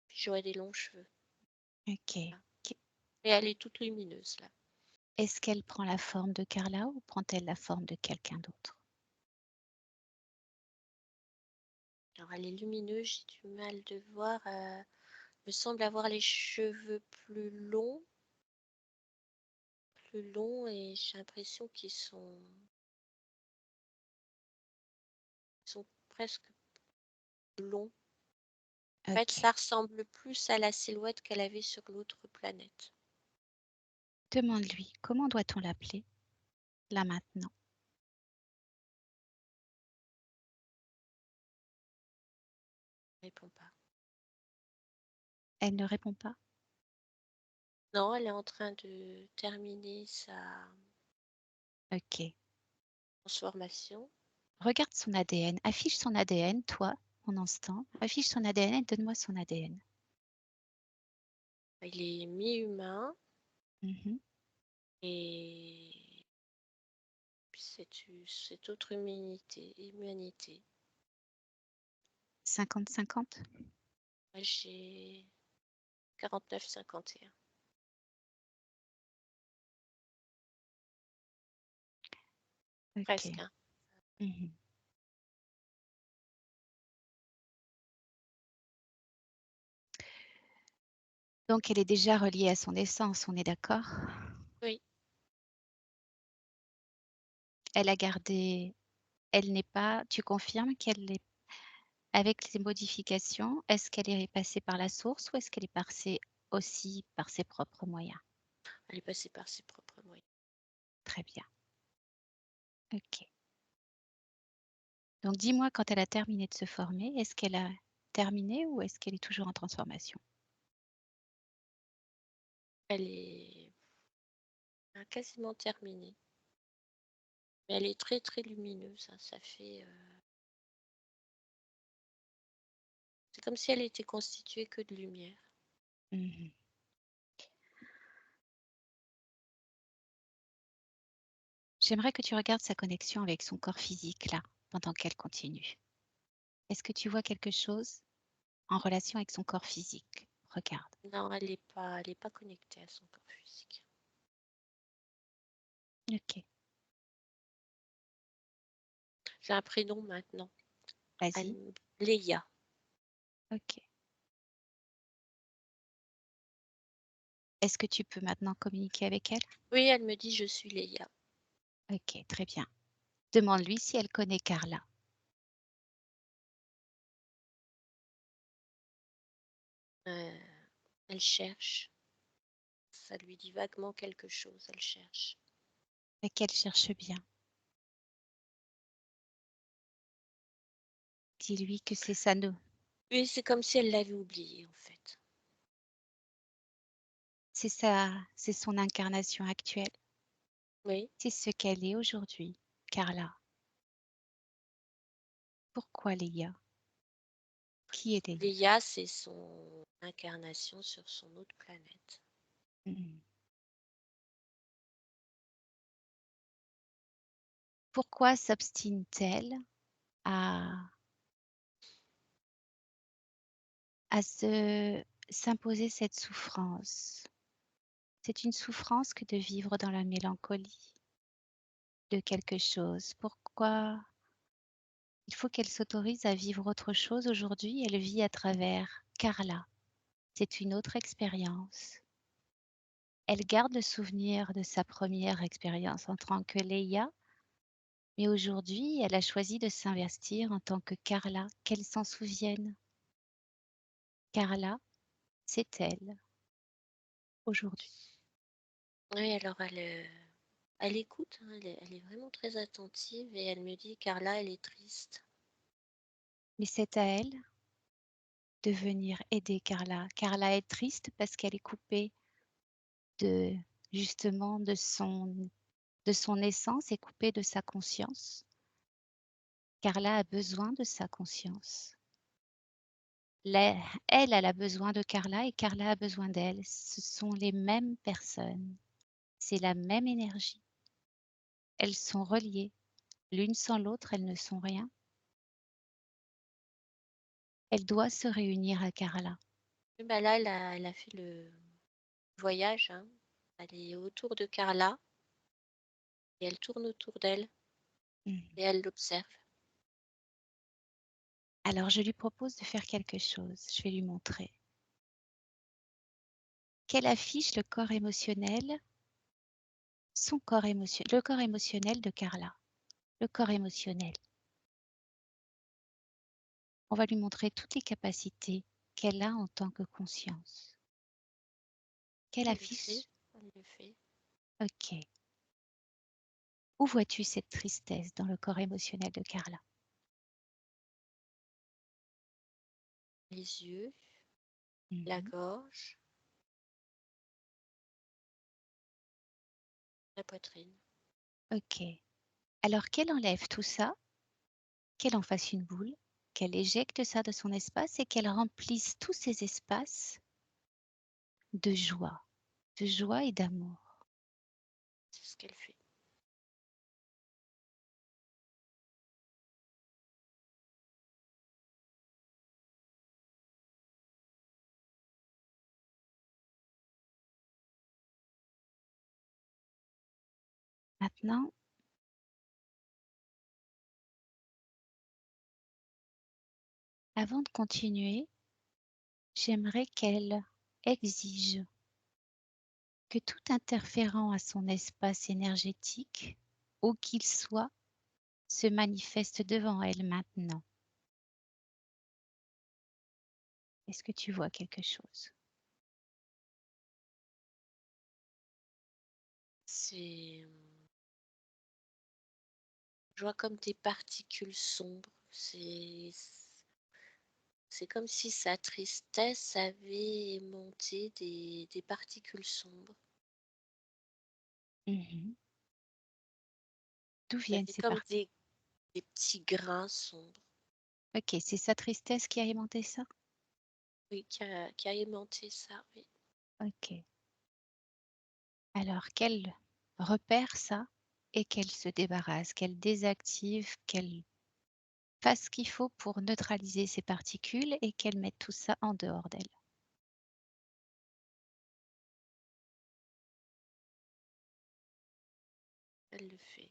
Puis je vois des longs cheveux. Ok. Là. Et elle est toute lumineuse, là. Est-ce qu'elle prend la forme de Carla ou prend-elle la forme de quelqu'un d'autre? Alors, elle est lumineuse, j'ai du mal de voir. Me semble avoir les cheveux plus longs, et j'ai l'impression qu'ils sont presque blonds. En fait, OK. ça ressemble plus à la silhouette qu'elle avait sur l'autre planète. Demande-lui, comment doit-on l'appeler, là, maintenant? Elle répond pas. Elle ne répond pas? Non, elle est en train de terminer sa OK. transformation. Regarde son ADN. Affiche son ADN, toi, pendant ce temps. Affiche son ADN et donne-moi son ADN. Il est mi-humain Mmh. et puis cette autre humanité. 50-50? Moi, j'ai 49-51. OK. Presque, hein. Mmh. Donc elle est déjà reliée à son essence, on est d'accord? Oui, Elle a gardé elle n'est pas tu confirmes qu'elle est avec les modifications, est-ce qu'elle est passée par la source ou est-ce qu'elle est passée aussi par ses propres moyens? elle est passée par ses propres moyens. Très bien. OK. Donc dis-moi quand elle a terminé de se former, est-ce qu'elle a terminé ou est-ce qu'elle est toujours en transformation? Elle a quasiment terminé. Mais elle est très, très lumineuse, hein. Ça fait, c'est comme si elle était constituée que de lumière. Mmh. J'aimerais que tu regardes sa connexion avec son corps physique là, pendant qu'elle continue. Est-ce que tu vois quelque chose en relation avec son corps physique? Regarde. Non, elle est pas connectée à son corps physique. OK. J'ai un prénom maintenant. Vas-y. Léa. OK. Est-ce que tu peux maintenant communiquer avec elle? Oui, elle me dit: «Je suis Léa». OK, très bien. Demande-lui si elle connaît Carla. Heu, Elle cherche. Ça lui dit vaguement quelque chose, elle cherche. Et qu'elle cherche bien. Dis-lui que c'est ça no Oui, c'est comme si elle l'avait oublié, en fait. c'est son incarnation actuelle. Oui, C'est ce qu'elle est aujourd'hui, Carla. Pourquoi Léa? Qui est Léa? Léa, c'est son incarnation sur son autre planète. Mmh. Pourquoi s'obstine-t-elle à se s'imposer cette souffrance? C'est une souffrance que de vivre dans la mélancolie de quelque chose. Pourquoi il faut qu'elle s'autorise à vivre autre chose aujourd'hui? Elle vit à travers Carla. C'est une autre expérience. Elle garde le souvenir de sa première expérience en tant que Leia, mais aujourd'hui, elle a choisi de s'investir en tant que Carla, qu'elle s'en souvienne. Carla, c'est elle, aujourd'hui. Oui, alors elle écoute, hein, elle est vraiment très attentive et elle me dit: «Carla, elle est triste». Mais c'est à elle de venir aider Carla. Carla est triste parce qu'elle est coupée de justement de son essence, est coupée de sa conscience. Carla a besoin de sa conscience. La Elle, elle a besoin de Carla et Carla a besoin d'elle. Ce sont les mêmes personnes, c'est la même énergie. Elles sont reliées. L'une sans l'autre, elles ne sont rien. Elle doit se réunir à Carla. Oui, bah, là, elle a fait le voyage, hein. Elle est autour de Carla et elle tourne autour d'elle Mmh. et elle l'observe. Alors je lui propose de faire quelque chose, je vais lui montrer. Qu'elle affiche le corps émotionnel, le corps émotionnel de Carla, le corps émotionnel. On va lui montrer toutes les capacités qu'elle a en tant que conscience? Quelle Elle le fait, affiche? elle le fait. Ok. Où vois-tu cette tristesse dans le corps émotionnel de Carla? Les yeux, la gorge, la poitrine. Ok. Alors qu'elle enlève tout ça, qu'elle en fasse une boule, qu'elle éjecte ça de son espace et qu'elle remplisse tous ces espaces de joie et d'amour. C'est ce qu'elle fait. Maintenant, avant de continuer, j'aimerais qu'elle exige que tout interférent à son espace énergétique, où qu'il soit, se manifeste devant elle maintenant. Est-ce que tu vois quelque chose? Je vois comme des particules sombres. C'est comme si sa tristesse avait monté des particules sombres. D'où Ça viennent fait ces comme parties? des petits grains sombres. Ok, c'est sa tristesse qui a aimanté ça? Oui, qui a aimanté ça, oui. Ok. Alors qu'elle repère ça et qu'elle se débarrasse, qu'elle désactive, qu'elle fasse ce qu'il faut pour neutraliser ces particules et qu'elle mette tout ça en dehors d'elle. Elle le fait.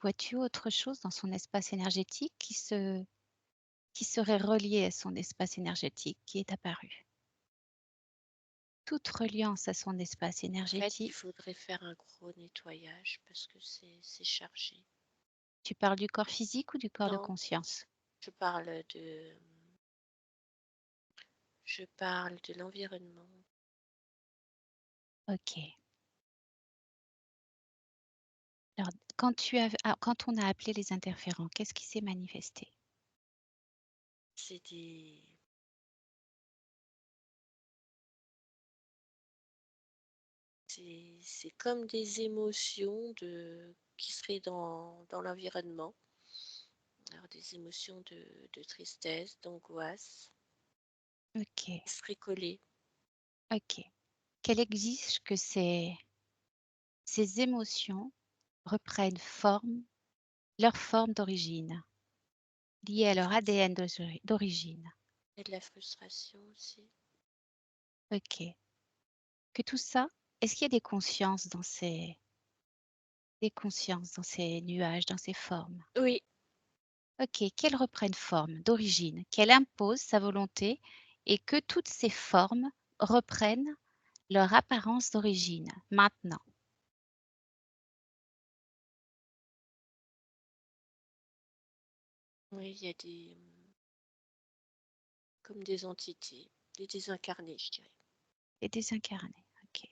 Vois-tu autre chose dans son espace énergétique qui serait relié à son espace énergétique qui est apparu? Toute reliance à son espace En fait, il énergétique. faudrait faire un gros nettoyage parce que c'est chargé. Tu parles du corps physique ou du corps de Non, conscience? je parle de l'environnement. Ok. Alors, quand on a appelé les interférents, qu'est-ce qui s'est manifesté? C'est comme des émotions qui seraient dans l'environnement. Alors des émotions de tristesse, d'angoisse, Ok. qui seraient collées. Ok. Qu'elle exige que ces émotions reprennent leur forme d'origine, liée à leur ADN d'origine. Et de la frustration aussi. Ok. Que tout ça, est-ce qu'il y a des consciences dans ces nuages, dans ces formes? Oui, Ok, qu'elles reprennent forme d'origine, qu'elle impose sa volonté et que toutes ces formes reprennent leur apparence d'origine maintenant. oui, il y a comme des entités, des désincarnés, je dirais. Et désincarnées. Ok.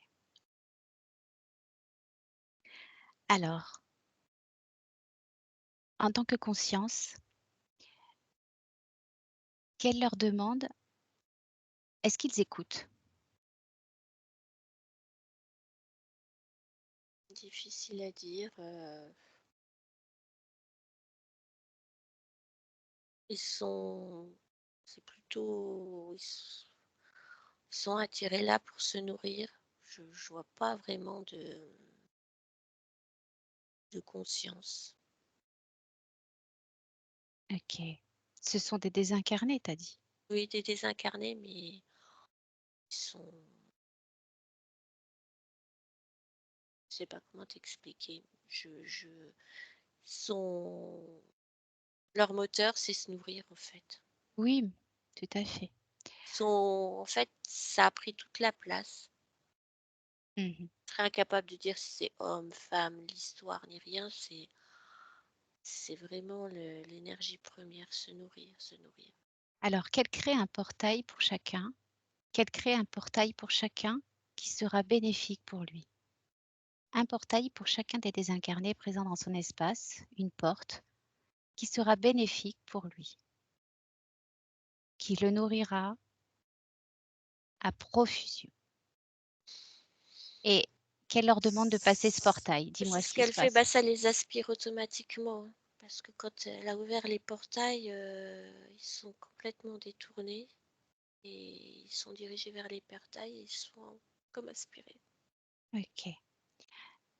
Alors, en tant que conscience, qu'elle leur demande, est-ce qu'ils écoutent? Difficile à dire. C'est plutôt, ils sont attirés là pour se nourrir. Je vois pas vraiment de conscience. Ok. Ce sont des désincarnés, t'as dit? Oui, des désincarnés, mais ils sont, je sais pas comment t'expliquer. Sont, leur moteur, c'est se nourrir en fait. Oui, tout à fait. En fait, ça a pris toute la place. Mhm. Je serais incapable de dire si c'est homme, femme, l'histoire, ni rien. C'est vraiment l'énergie première, se nourrir, se nourrir. Alors, qu'elle crée un portail pour chacun, qui sera bénéfique pour lui. Un portail pour chacun des désincarnés présents dans son espace, une porte, qui sera bénéfique pour lui, qui le nourrira à profusion. Et qu'elle leur demande de passer ce portail. Dis-moi C'est ce ce qui se qu'elle fait, passe. ça les aspire automatiquement, hein, parce que quand elle a ouvert les portails, ils sont complètement détournés et ils sont dirigés vers les portails et ils sont comme aspirés. Ok.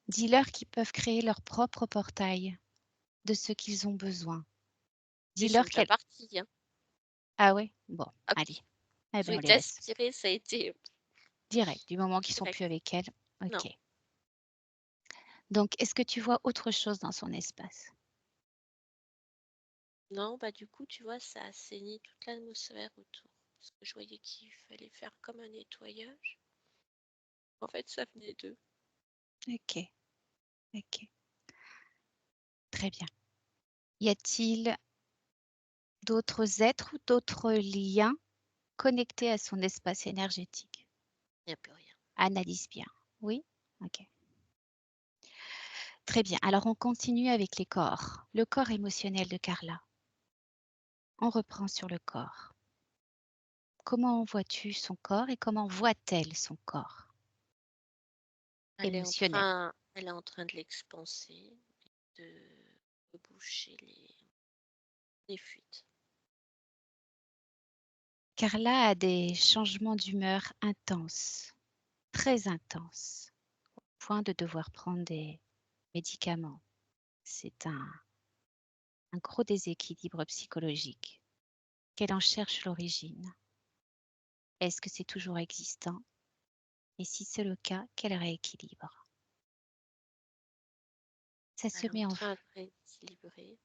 Dis-leur qu'ils peuvent créer leur propre portail de ce qu'ils ont besoin. Ils sont Dis-leur déjà qu'elle... partis, hein. Ah ouais? Bon, Ah, allez. Eh ils ont ben, on les été laisse. aspirés, ça a été Direct, du moment qu'ils sont direct. plus avec elle. Non, Ok. Donc, est-ce que tu vois autre chose dans son espace? non, du coup, tu vois, ça assainit toute l'atmosphère autour. Parce que je voyais qu'il fallait faire comme un nettoyage. En fait, ça venait d'eux. Ok. Ok. Très bien. Y a-t-il d'autres êtres ou d'autres liens connectés à son espace énergétique? Il n'y a plus rien. Analyse bien. Oui? Ok. Très bien. Alors, on continue avec les corps. Le corps émotionnel de Carla. On reprend sur le corps. Comment vois-tu son corps et comment voit-elle son corps émotionnel? Elle est en train de l'expanser, de boucher les fuites. Carla a des changements d'humeur intenses, très intenses, au point de devoir prendre des médicaments. C'est un gros déséquilibre psychologique. Qu'elle en cherche l'origine. Est-ce que c'est toujours existant? Et si c'est le cas, quel rééquilibre? Ça se Elle est en met en... train de rééquilibrer.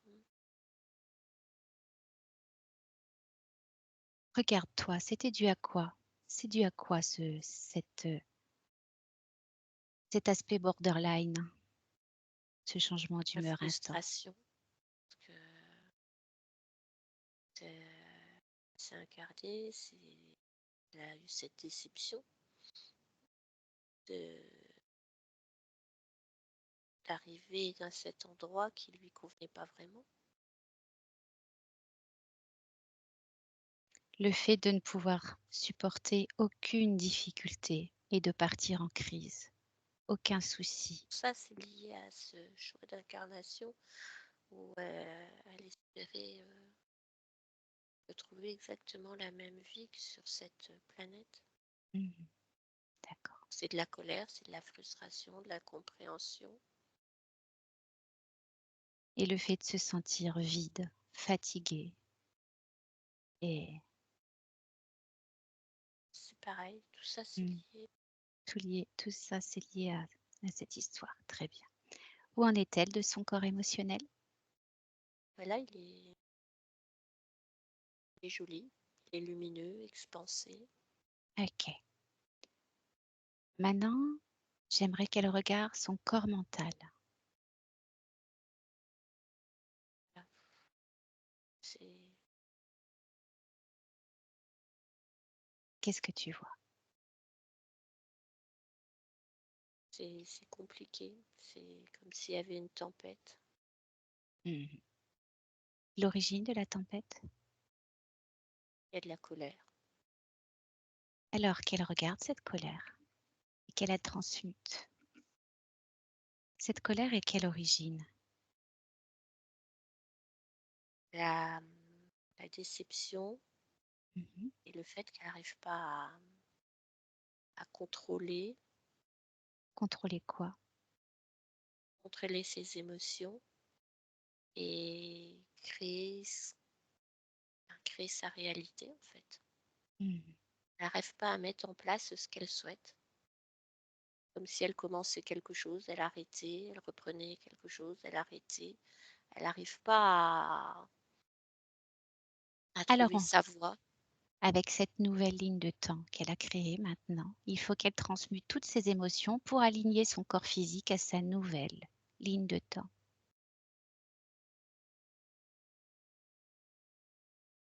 Regarde-toi, c'était dû à quoi? C'est dû à quoi cet aspect borderline, ce changement La d'humeur intense? frustration, parce que c'est incarné, elle a eu cette déception d'arriver dans cet endroit qui lui convenait pas vraiment. Le fait de ne pouvoir supporter aucune difficulté et de partir en crise, aucun souci. Ça, c'est lié à ce choix d'incarnation où elle espérait retrouver exactement la même vie que sur cette planète. Mhm. D'accord. C'est de la colère, c'est de la frustration, de la compréhension. Et le fait de se sentir vide, fatigué, et C'est pareil, tout ça c'est lié. tout ça, c'est lié à cette histoire. Très bien. Où en est-elle de son corps émotionnel? Là, il est joli, il est lumineux, expansé. Ok. Maintenant, j'aimerais qu'elle regarde son corps mental. Qu'est-ce que tu vois? C'est compliqué, c'est comme s'il y avait une tempête. Mhm. L'origine de la tempête? Il y a de la colère. Alors qu'elle regarde cette colère et qu'elle la transmute. Cette colère est quelle origine? La déception Mhm. et le fait qu'elle n'arrive pas à contrôler Contrôler quoi? ses émotions et créer sa réalité en fait. Mhm. Elle n'arrive pas à mettre en place ce qu'elle souhaite. Comme si elle commençait quelque chose, elle arrêtait, elle reprenait quelque chose, elle arrêtait. Elle n'arrive pas à Alors, trouver sa voie. avec cette nouvelle ligne de temps qu'elle a créée maintenant, il faut qu'elle transmute toutes ses émotions pour aligner son corps physique à sa nouvelle ligne de temps.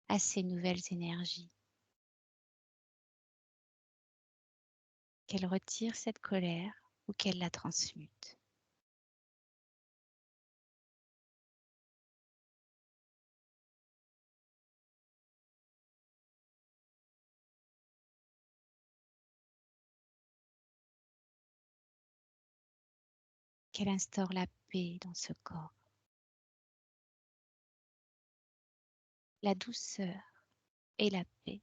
à ces nouvelles énergies. Qu'elle retire cette colère ou qu'elle la transmute. Qu'elle instaure la paix dans ce corps, la douceur et la paix.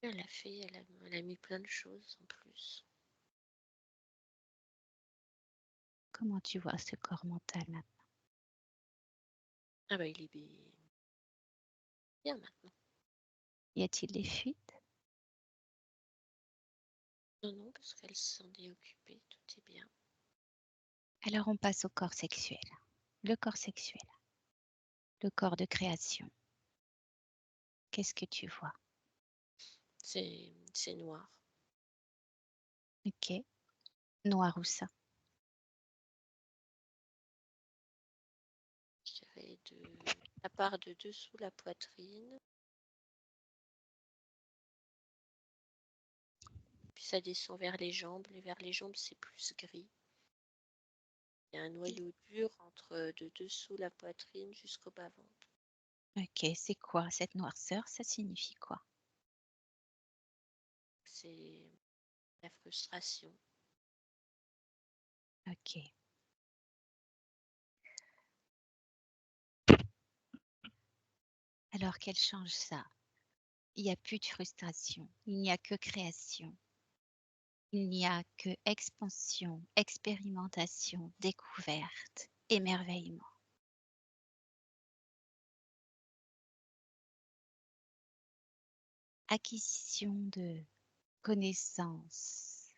Elle a fait, elle a mis plein de choses en plus. Comment tu vois ce corps mental maintenant? Ah bah il est bien maintenant. Y a-t-il des fuites? Non, non, parce qu'elle s'en est occupée, tout est bien. Alors on passe au corps sexuel. Le corps sexuel, le corps de création. Qu'est-ce que tu vois? C'est noir. Ok. Noir ou ça? Je dirais la part de dessous la poitrine. Puis ça descend vers les jambes. Et vers les jambes, c'est plus gris. Il y a un noyau dur entre de dessous la poitrine jusqu'au bas-ventre. Ok, c'est quoi cette noirceur? Ça signifie quoi? C'est la frustration. Ok. Alors qu'elle change ça. Il n'y a plus de frustration. Il n'y a que création. Il n'y a que expansion, expérimentation, découverte, émerveillement. Acquisition de connaissances.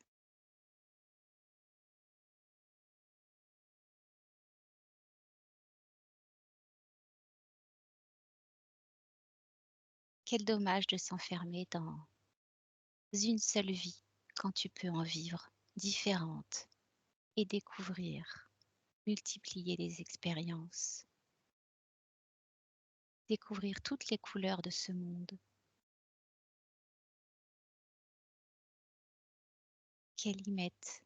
Quel dommage de s'enfermer dans une seule vie quand tu peux en vivre différentes et découvrir, multiplier les expériences, découvrir toutes les couleurs de ce monde. Qu'elle y mette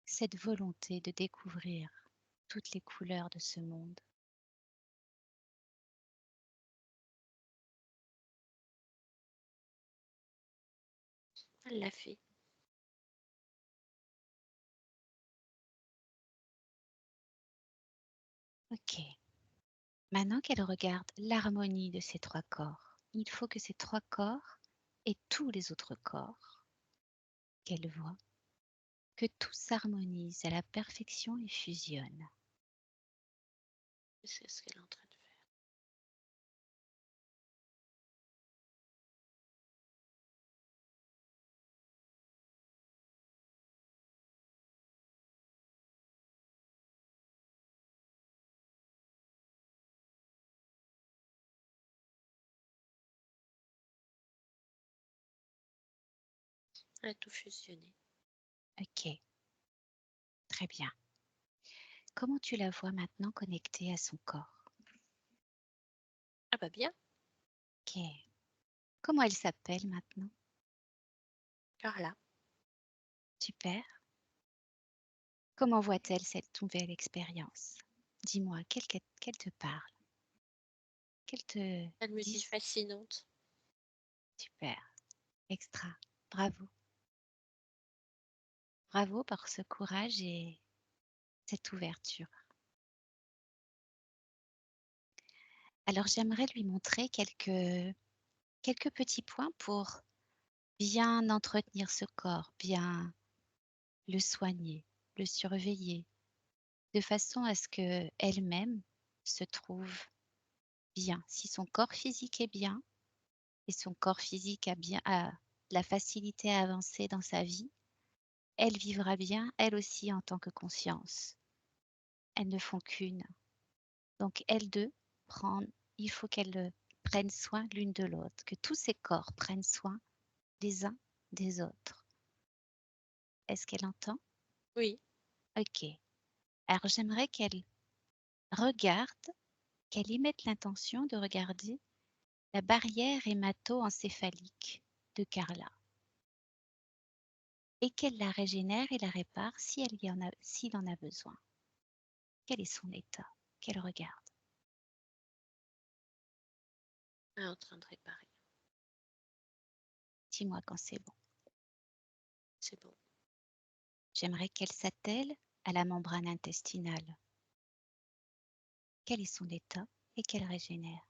cette volonté de découvrir toutes les couleurs de ce monde. Elle l'a fait. Ok. Maintenant qu'elle regarde l'harmonie de ces trois corps, il faut que ces trois corps et tous les autres corps qu'elle voit, que tout s'harmonise à la perfection et fusionne. C'est ce qu'elle est en train de faire. Elle a tout fusionné. Ok. Très bien. Comment tu la vois maintenant connectée à son corps? Ah bah bien. Ok. Comment elle s'appelle maintenant? Carla. Super. Comment voit-elle cette nouvelle expérience? Dis-moi, qu'elle te parle? Qu'elle te Elle me dit dise? fascinante. Super. Extra. Bravo. Bravo pour ce courage et cette ouverture. Alors j'aimerais lui montrer quelques petits points pour bien entretenir ce corps, bien le soigner, le surveiller, de façon à ce qu'elle-même se trouve bien. Si son corps physique est bien et son corps physique a la facilité à avancer dans sa vie, elle vivra bien, elle aussi en tant que conscience. Elles ne font qu'une. Donc elles deux, il faut qu'elles prennent soin l'une de l'autre, que tous ces corps prennent soin les uns des autres. Est-ce qu'elle entend? Oui. Ok. Alors, j'aimerais qu'elle regarde, qu'elle y mette l'intention de regarder la barrière hémato-encéphalique de Carla et qu'elle la régénère et la répare si s'il en a besoin. Quel est son état? Qu'elle regarde. Elle est en train de réparer. Dis-moi quand c'est bon. C'est bon. J'aimerais qu'elle s'attelle à la membrane intestinale. Quel est son état et qu'elle régénère.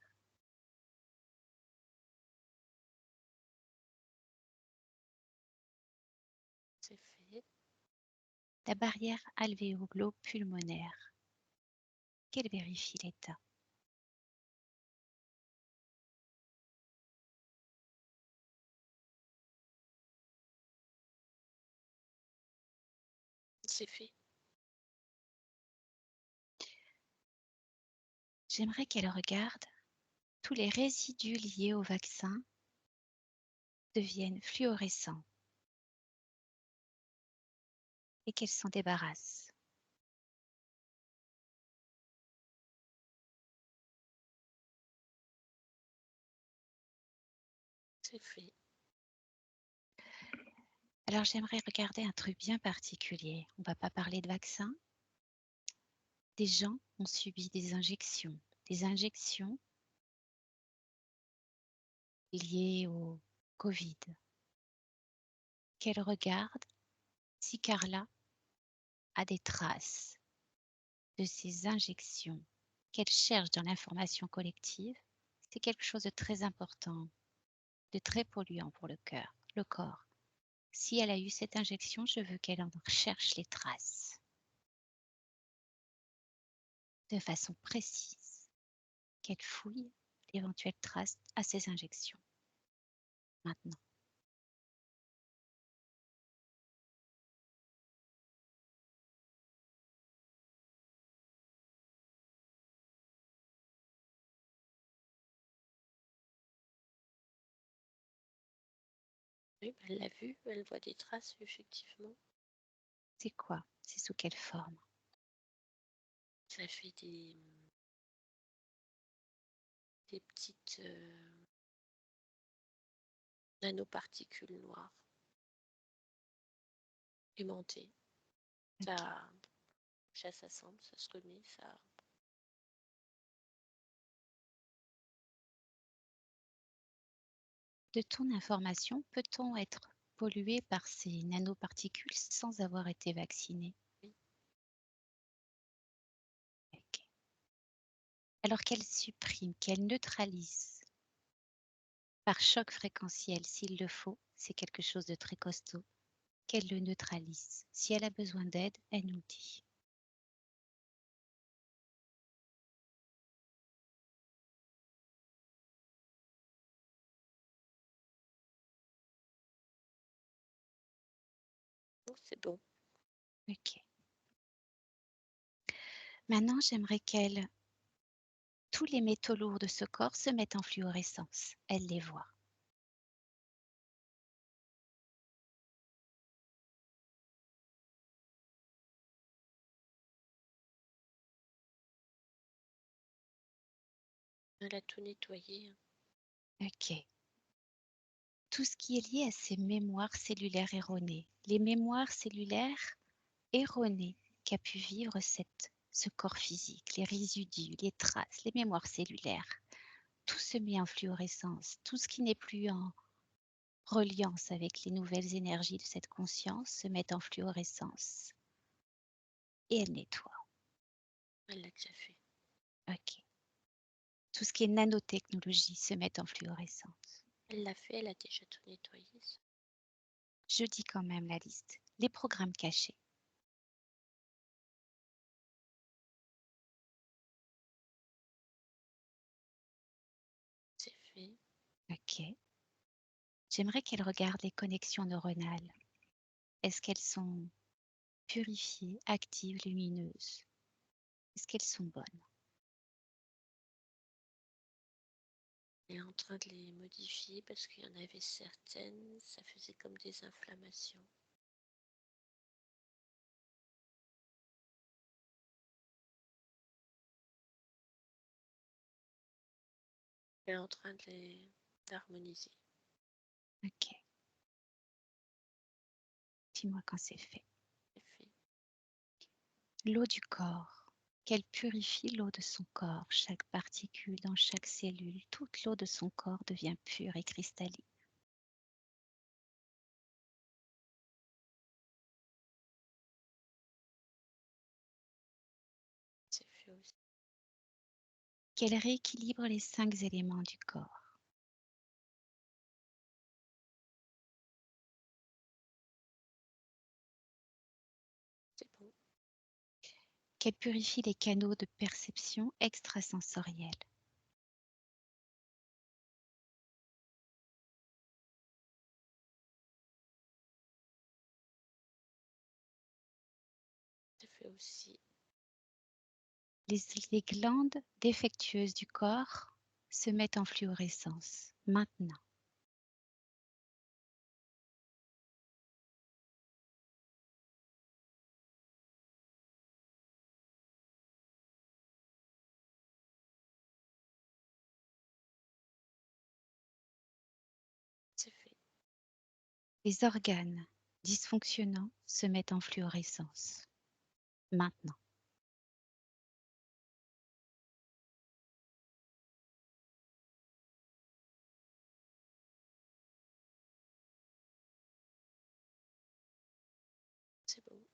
C'est fait. La barrière alvéolo-pulmonaire. Qu'elle vérifie l'état. C'est fait. J'aimerais qu'elle regarde tous les résidus liés au vaccin deviennent fluorescents et qu'elle s'en débarrasse. C'est fait. Alors j'aimerais regarder un truc bien particulier. On ne va pas parler de vaccin. Des gens ont subi des injections liées au Covid. Qu'elle regarde si Carla a des traces de ces injections, qu'elle cherche dans l'information collective. C'est quelque chose de très important, de très polluant pour le corps. Si elle a eu cette injection, je veux qu'elle en recherche les traces de façon précise, qu'elle fouille d'éventuelles traces à ces injections. Maintenant. Oui, elle l'a vu, elle voit des traces, effectivement. C'est quoi? C'est sous quelle forme? Ça fait des petites nanoparticules noires aimantées. Okay. Ça s'assemble, ça se remet, ça. De ton information, peut-on être pollué par ces nanoparticules sans avoir été vacciné? Oui. Okay. Alors qu'elle supprime, qu'elle neutralise par choc fréquentiel s'il le faut, c'est quelque chose de très costaud, qu'elle le neutralise. Si elle a besoin d'aide, elle nous dit. Oh, c'est bon. Ok. Maintenant, j'aimerais tous les métaux lourds de ce corps se mettent en fluorescence. Elle les voit. Elle a tout nettoyé. Ok. Tout ce qui est lié à ces mémoires cellulaires erronées. Les mémoires cellulaires erronées qu'a pu vivre ce corps physique, les résidus, les traces, les mémoires cellulaires. Tout se met en fluorescence. Tout ce qui n'est plus en reliance avec les nouvelles énergies de cette conscience se met en fluorescence. Et elle nettoie. Elle l'a déjà fait. Ok. Tout ce qui est nanotechnologie se met en fluorescence. Elle l'a fait, elle a déjà tout nettoyé. Ça. Je dis quand même la liste. Les programmes cachés. C'est fait. Ok. J'aimerais qu'elle regarde les connexions neuronales. Est-ce qu'elles sont purifiées, actives, lumineuses? Est-ce qu'elles sont bonnes? Elle est en train de les modifier parce qu'il y en avait certaines, ça faisait comme des inflammations. Elle est en train d'harmoniser. Ok. Dis-moi quand c'est fait. C'est fait. L'eau du corps, qu'elle purifie l'eau de son corps, chaque particule dans chaque cellule, toute l'eau de son corps devient pure et cristalline. C'est fait aussi. Qu'elle rééquilibre les 5 éléments du corps. C'est bon. Qu'elle purifie les canaux de perception extrasensorielle. C'est fait aussi. Les glandes défectueuses du corps se mettent en fluorescence maintenant. C'est fait. Les organes dysfonctionnants se mettent en fluorescence maintenant. C'est bon.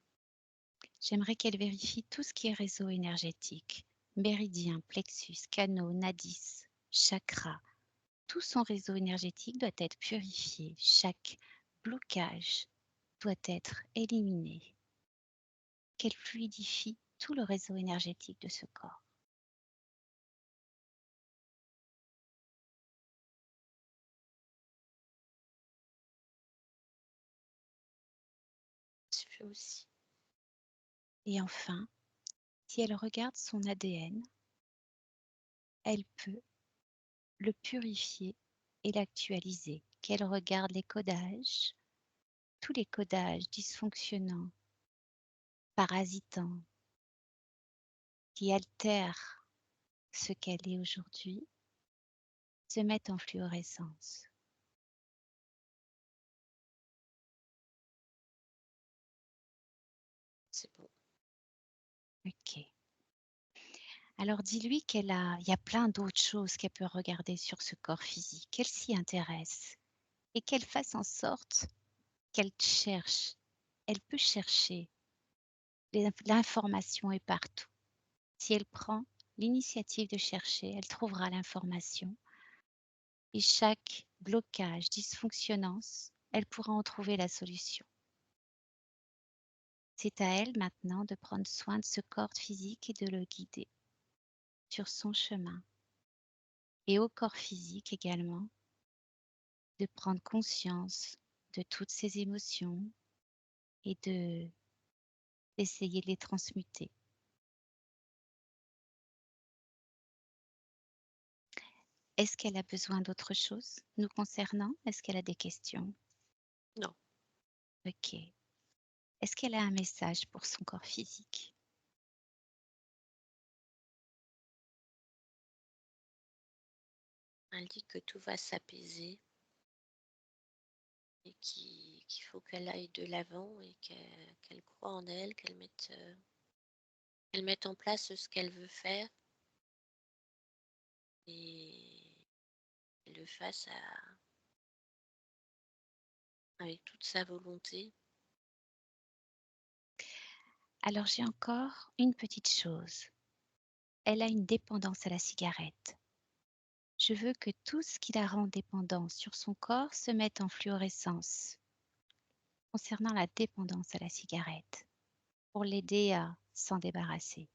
J'aimerais qu'elle vérifie tout ce qui est réseau énergétique, méridien, plexus, canaux, nadis, chakra. Tout son réseau énergétique doit être purifié. Chaque blocage doit être éliminé. Qu'elle fluidifie tout le réseau énergétique de ce corps. C'est fait aussi. Et enfin, si elle regarde son ADN, elle peut le purifier et l'actualiser. Qu'elle regarde les codages, tous les codages dysfonctionnants, parasitants, qui altèrent ce qu'elle est aujourd'hui, se mettent en fluorescence. C'est bon. Ok. Alors dis-lui il y a plein d'autres choses qu'elle peut regarder sur ce corps physique, qu'elle s'y intéresse et qu'elle fasse en sorte qu'elle cherche. Elle peut chercher. L'information est partout. Si elle prend l'initiative de chercher, elle trouvera l'information. Et chaque blocage, dysfonctionnance, elle pourra en trouver la solution. C'est à elle maintenant de prendre soin de ce corps physique et de le guider sur son chemin. Et au corps physique également, de prendre conscience de toutes ces émotions et d'essayer de les transmuter. Est-ce qu'elle a besoin d'autre chose nous concernant? Est-ce qu'elle a des questions? Non. Ok. Est-ce qu'elle a un message pour son corps physique? Elle dit que tout va s'apaiser et qu'il faut qu'elle aille de l'avant et qu'elle croit en elle, qu'elle mette en place ce qu'elle veut faire et qu'elle le fasse avec toute sa volonté. Alors j'ai encore une petite chose. Elle a une dépendance à la cigarette. Je veux que tout ce qui la rend dépendante sur son corps se mette en fluorescence concernant la dépendance à la cigarette pour l'aider à s'en débarrasser.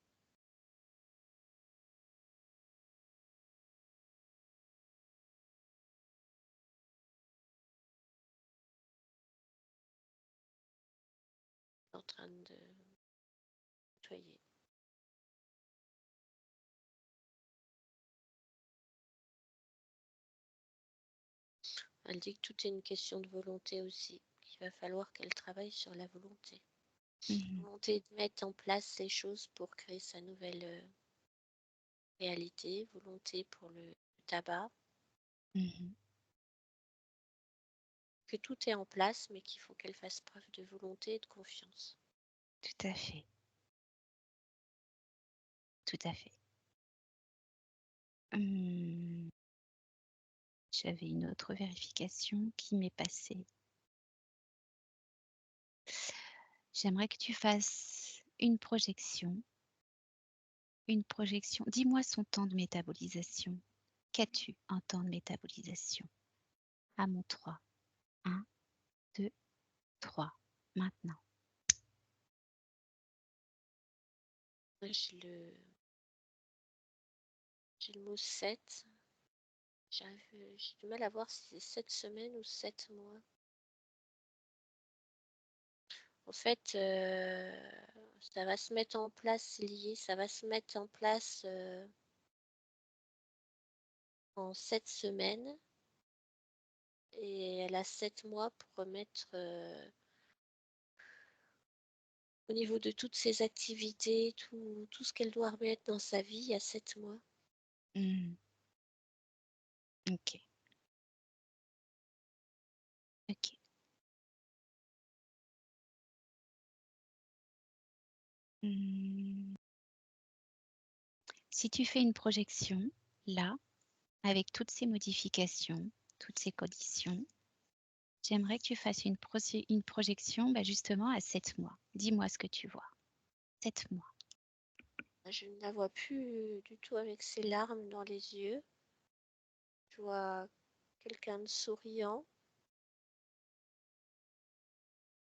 En train de nettoyer. Elle dit que tout est une question de volonté aussi, qu'il va falloir qu'elle travaille sur la volonté. Volonté de mettre en place les choses pour créer sa nouvelle réalité, volonté pour le tabac, Mhm. Que tout est en place, mais qu'il faut qu'elle fasse preuve de volonté et de confiance. Tout à fait. Tout à fait. J'avais une autre vérification qui m'est passée. J'aimerais que tu fasses une projection. Une projection. Dis-moi son temps de métabolisation. Qu'as-tu en temps de métabolisation? À mon 3. 1, 2, 3. Maintenant. J'ai le mot 7. J'ai du mal à voir si c'est 7 semaines ou 7 mois. En fait, ça va se mettre en place ça va se mettre en place en 7 semaines. Et elle a 7 mois pour remettre au niveau de toutes ses activités, tout ce qu'elle doit remettre dans sa vie, il y a 7 mois. Ok. Ok. Si tu fais une projection, là, avec toutes ces modifications, toutes ces conditions, j'aimerais que tu fasses une projection justement à 7 mois. Dis-moi ce que tu vois. 7 mois. Je ne la vois plus du tout avec ses larmes dans les yeux. Je vois quelqu'un de souriant,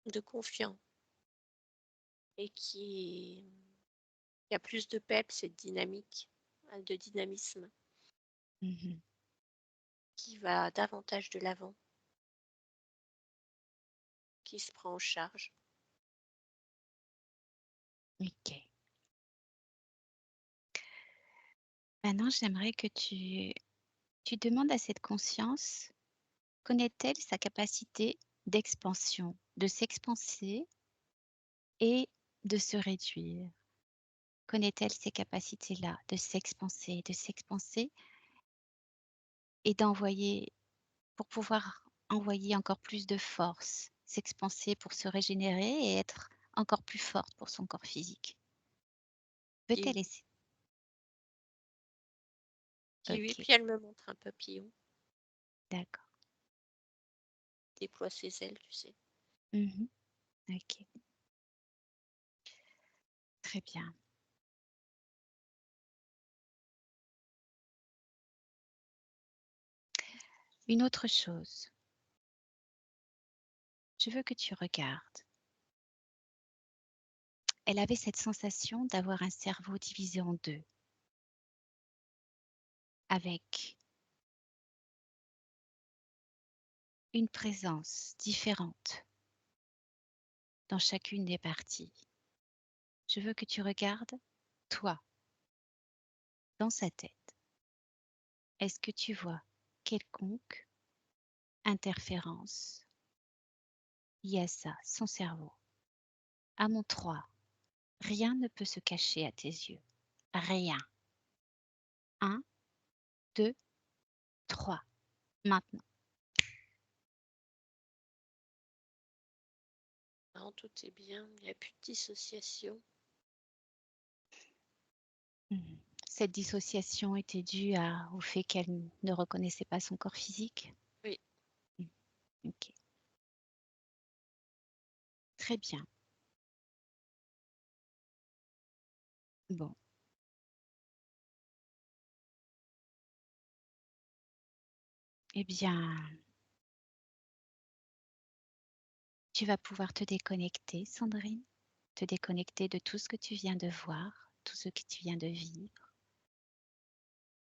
de confiant et qui a plus de peps et de dynamique, de dynamisme, qui va davantage de l'avant, qui se prend en charge. Ok. Maintenant, j'aimerais que tu demandes à cette conscience, connaît-elle sa capacité d'expansion, de s'expanser et de se réduire? Connaît-elle ces capacités-là de s'expanser et d'envoyer, pour pouvoir envoyer encore plus de force, s'expanser pour se régénérer et être encore plus forte pour son corps physique? Puis, Peut-elle essayer? oui, Ok, puis elle me montre un papillon, d'accord. déploie ses ailes, tu sais. Ok, très bien. Une autre chose, je veux que tu regardes. Elle avait cette sensation d'avoir un cerveau divisé en deux, avec une présence différente dans chacune des parties. Je veux que tu regardes, toi, dans sa tête. Est-ce que tu vois quelconque interférence liée à ça, son cerveau? À mon 3, rien ne peut se cacher à tes yeux. Rien. 1, 2, 3. Maintenant. Non, tout est bien, il n'y a plus de dissociation. Cette dissociation était due au fait qu'elle ne reconnaissait pas son corps physique? Oui. Ok. Très bien. Bon. Eh bien, tu vas pouvoir te déconnecter, Sandrine, te déconnecter de tout ce que tu viens de voir, tout ce que tu viens de vivre.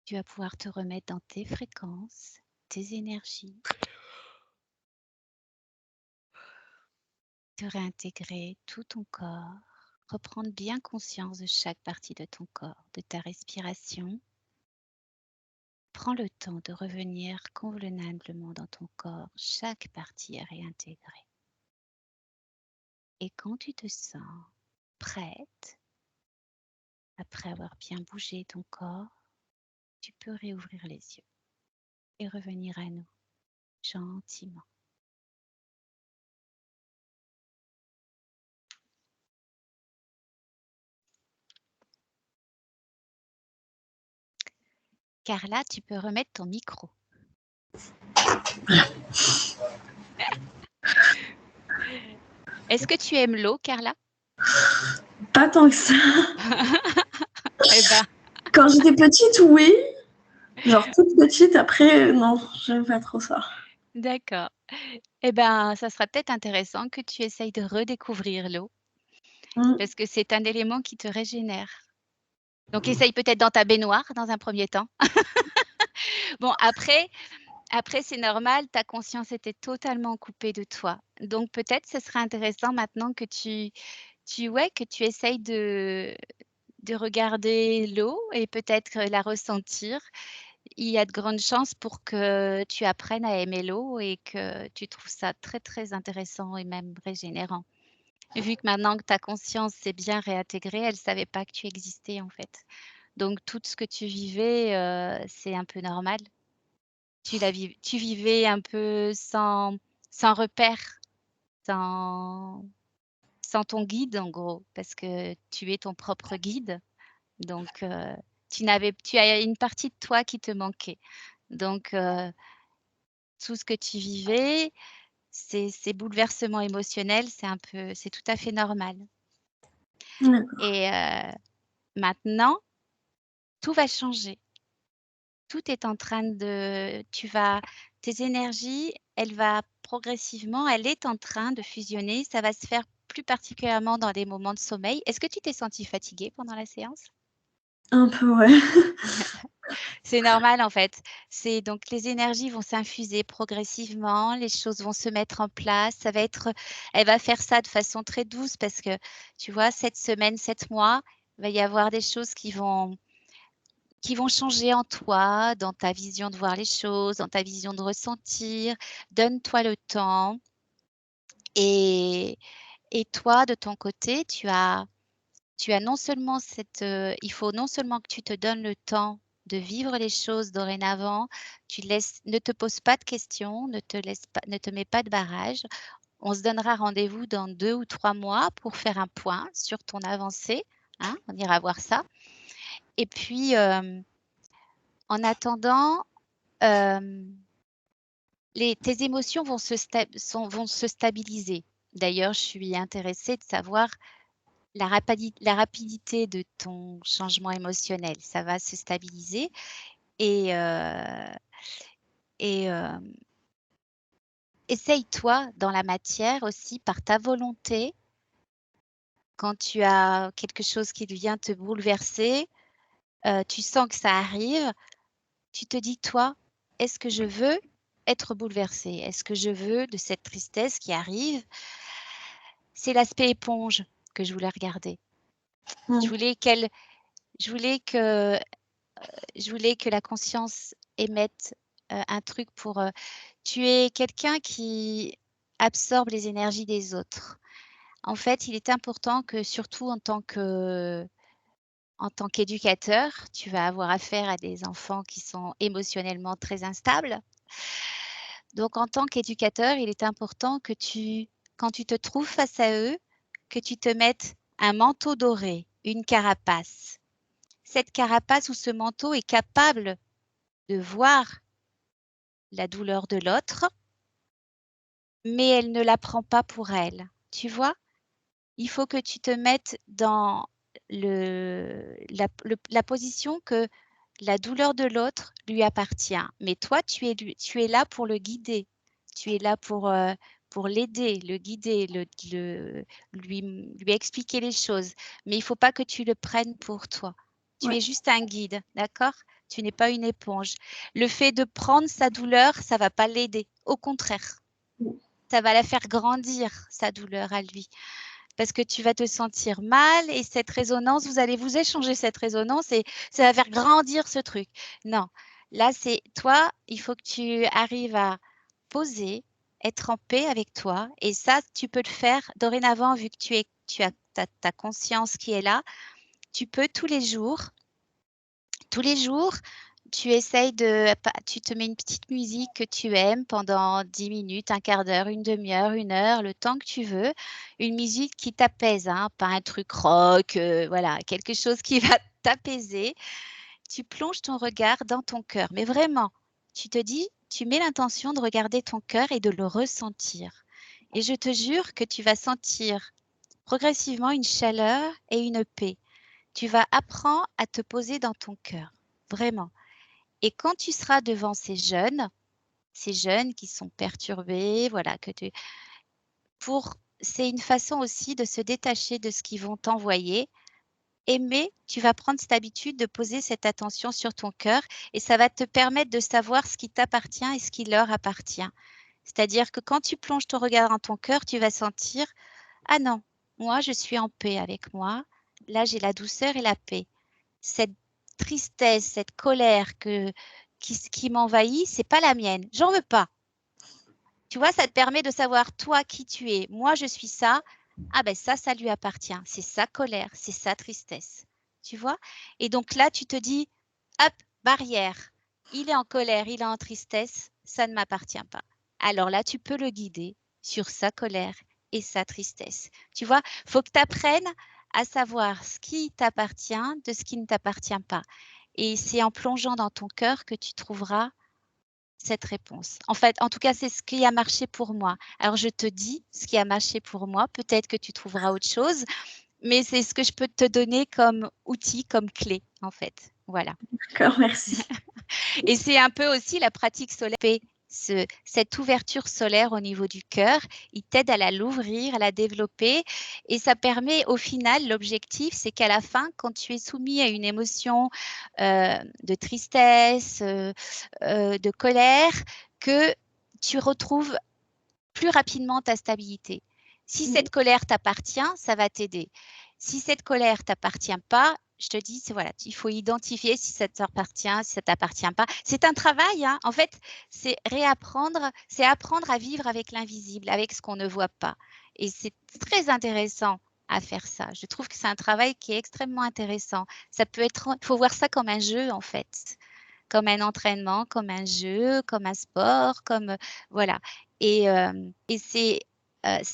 Tu vas pouvoir te remettre dans tes fréquences, tes énergies, te réintégrer tout ton corps, reprendre bien conscience de chaque partie de ton corps, de ta respiration. Prends le temps de revenir convenablement dans ton corps, chaque partie est réintégrée. Et quand tu te sens prête, après avoir bien bougé ton corps, tu peux réouvrir les yeux. et revenir à nous, gentiment. Carla, tu peux remettre ton micro. Est-ce que tu aimes l'eau, Carla? Pas tant que ça. Eh ben, Quand j'étais petite, oui. Genre toute petite, après, non, j'aime pas trop ça. d'accord. Eh ben, ça sera peut-être intéressant que tu essayes de redécouvrir l'eau, parce que c'est un élément qui te régénère. Donc, essaye peut-être dans ta baignoire dans un premier temps. Bon, après, c'est normal, ta conscience était totalement coupée de toi. Donc, peut-être ce serait intéressant maintenant que que tu essayes de regarder l'eau et peut-être la ressentir. Il y a de grandes chances pour que tu apprennes à aimer l'eau et que tu trouves ça très, très intéressant et même régénérant. Vu que maintenant que ta conscience s'est bien réintégrée, elle ne savait pas que tu existais en fait. Donc tout ce que tu vivais, c'est un peu normal. Tu vivais un peu sans repère, sans ton guide en gros, parce que tu es ton propre guide. Donc tu as une partie de toi qui te manquait. Donc tout ce que tu vivais, ces bouleversements émotionnels, c'est tout à fait normal. Et maintenant, tout va changer. Tout est en train de tes énergies, elle est en train de fusionner. Ça va se faire plus particulièrement dans des moments de sommeil. Est-ce que tu t'es sentie fatiguée pendant la séance? Un peu, ouais. C'est normal en fait. Donc les énergies vont s'infuser progressivement, les choses vont se mettre en place. Elle va faire ça de façon très douce parce que tu vois, 7 semaines, 7 mois, il va y avoir des choses qui vont changer en toi, dans ta vision de voir les choses, dans ta vision de ressentir. Donne-toi le temps. Et toi, de ton côté, tu as non seulement il faut non seulement que tu te donnes le temps de vivre les choses dorénavant, ne te pose pas de questions, ne te mets pas de barrage. On se donnera rendez-vous dans 2 ou 3 mois pour faire un point sur ton avancée, hein, on ira voir ça. Et puis, en attendant, tes émotions vont se stabiliser. D'ailleurs, je suis intéressée de savoir la rapidité de ton changement émotionnel. Ça va se stabiliser et essaye-toi dans la matière aussi par ta volonté. Quand tu as quelque chose qui vient te bouleverser, tu sens que ça arrive, tu te dis, toi, est-ce que je veux être bouleversée? Est-ce que je veux de cette tristesse qui arrive? C'est l'aspect éponge que je voulais regarder. Je voulais que la conscience émette un truc tu es quelqu'un qui absorbe les énergies des autres. En fait, il est important que, surtout en tant qu'éducateur, tu vas avoir affaire à des enfants qui sont émotionnellement très instables. Donc, en tant qu'éducateur, il est important que quand tu te trouves face à eux, que tu te mettes un manteau doré, une carapace. Cette carapace ou ce manteau est capable de voir la douleur de l'autre, mais elle ne la prend pas pour elle. Tu vois? Il faut que tu te mettes dans la position que la douleur de l'autre lui appartient. Mais toi, tu es là pour le guider. Tu es là pour l'aider, le guider, lui expliquer les choses. Mais il ne faut pas que tu le prennes pour toi. Tu es juste un guide, d'accord? Tu n'es pas une éponge. Le fait de prendre sa douleur, ça ne va pas l'aider. Au contraire, ça va la faire grandir, sa douleur à lui. Parce que tu vas te sentir mal et cette résonance, vous allez vous échanger cette résonance et ça va faire grandir ce truc. Non, là, c'est toi, il faut que tu arrives à poser, être en paix avec toi. Et ça, tu peux le faire dorénavant, vu que tu as ta conscience qui est là. Tu peux tous les jours, tu essayes tu te mets une petite musique que tu aimes pendant 10 minutes, un quart d'heure, une demi-heure, une heure, le temps que tu veux. Une musique qui t'apaise, hein, pas un truc rock, voilà, quelque chose qui va t'apaiser. Tu plonges ton regard dans ton cœur, mais vraiment, tu te dis, tu mets l'intention de regarder ton cœur et de le ressentir. Et je te jure que tu vas sentir progressivement une chaleur et une paix. Tu vas apprendre à te poser dans ton cœur, vraiment. Et quand tu seras devant ces jeunes qui sont perturbés, voilà, c'est une façon aussi de se détacher de ce qu'ils vont t'envoyer. Mais tu vas prendre cette habitude de poser cette attention sur ton cœur et ça va te permettre de savoir ce qui t'appartient et ce qui leur appartient. C'est-à-dire que quand tu plonges ton regard dans ton cœur, tu vas sentir, ah non, moi je suis en paix avec moi. Là, j'ai la douceur et la paix. Cette tristesse, cette colère qui m'envahit, c'est pas la mienne. J'en veux pas. Tu vois, ça te permet de savoir toi qui tu es. Moi, je suis ça. Ah ben ça lui appartient. C'est sa colère, c'est sa tristesse. Tu vois? Et donc là, tu te dis, hop, barrière. Il est en colère, il est en tristesse, ça ne m'appartient pas. Alors là, tu peux le guider sur sa colère et sa tristesse. Tu vois, faut que tu apprennes à savoir ce qui t'appartient de ce qui ne t'appartient pas. Et c'est en plongeant dans ton cœur que tu trouveras cette réponse. En fait, en tout cas, c'est ce qui a marché pour moi. Alors, je te dis ce qui a marché pour moi. Peut-être que tu trouveras autre chose, mais c'est ce que je peux te donner comme outil, comme clé, en fait. Voilà. D'accord, merci. Et c'est un peu aussi la pratique solaire. Cette ouverture solaire au niveau du cœur, il t'aide à l'ouvrir, à la développer et ça permet au final, l'objectif, c'est qu'à la fin, quand tu es soumis à une émotion de tristesse, de colère, que tu retrouves plus rapidement ta stabilité. Si cette colère t'appartient, ça va t'aider. Si cette colère t'appartient pas, je te dis, voilà, il faut identifier si ça t'appartient, si ça t'appartient pas. C'est un travail, hein. En fait, c'est réapprendre, c'est apprendre à vivre avec l'invisible, avec ce qu'on ne voit pas. Et c'est très intéressant à faire ça. Je trouve que c'est un travail qui est extrêmement intéressant. Ça peut être, il faut voir ça comme un jeu, en fait, comme un entraînement, comme un jeu, comme un sport, comme voilà. Et c'est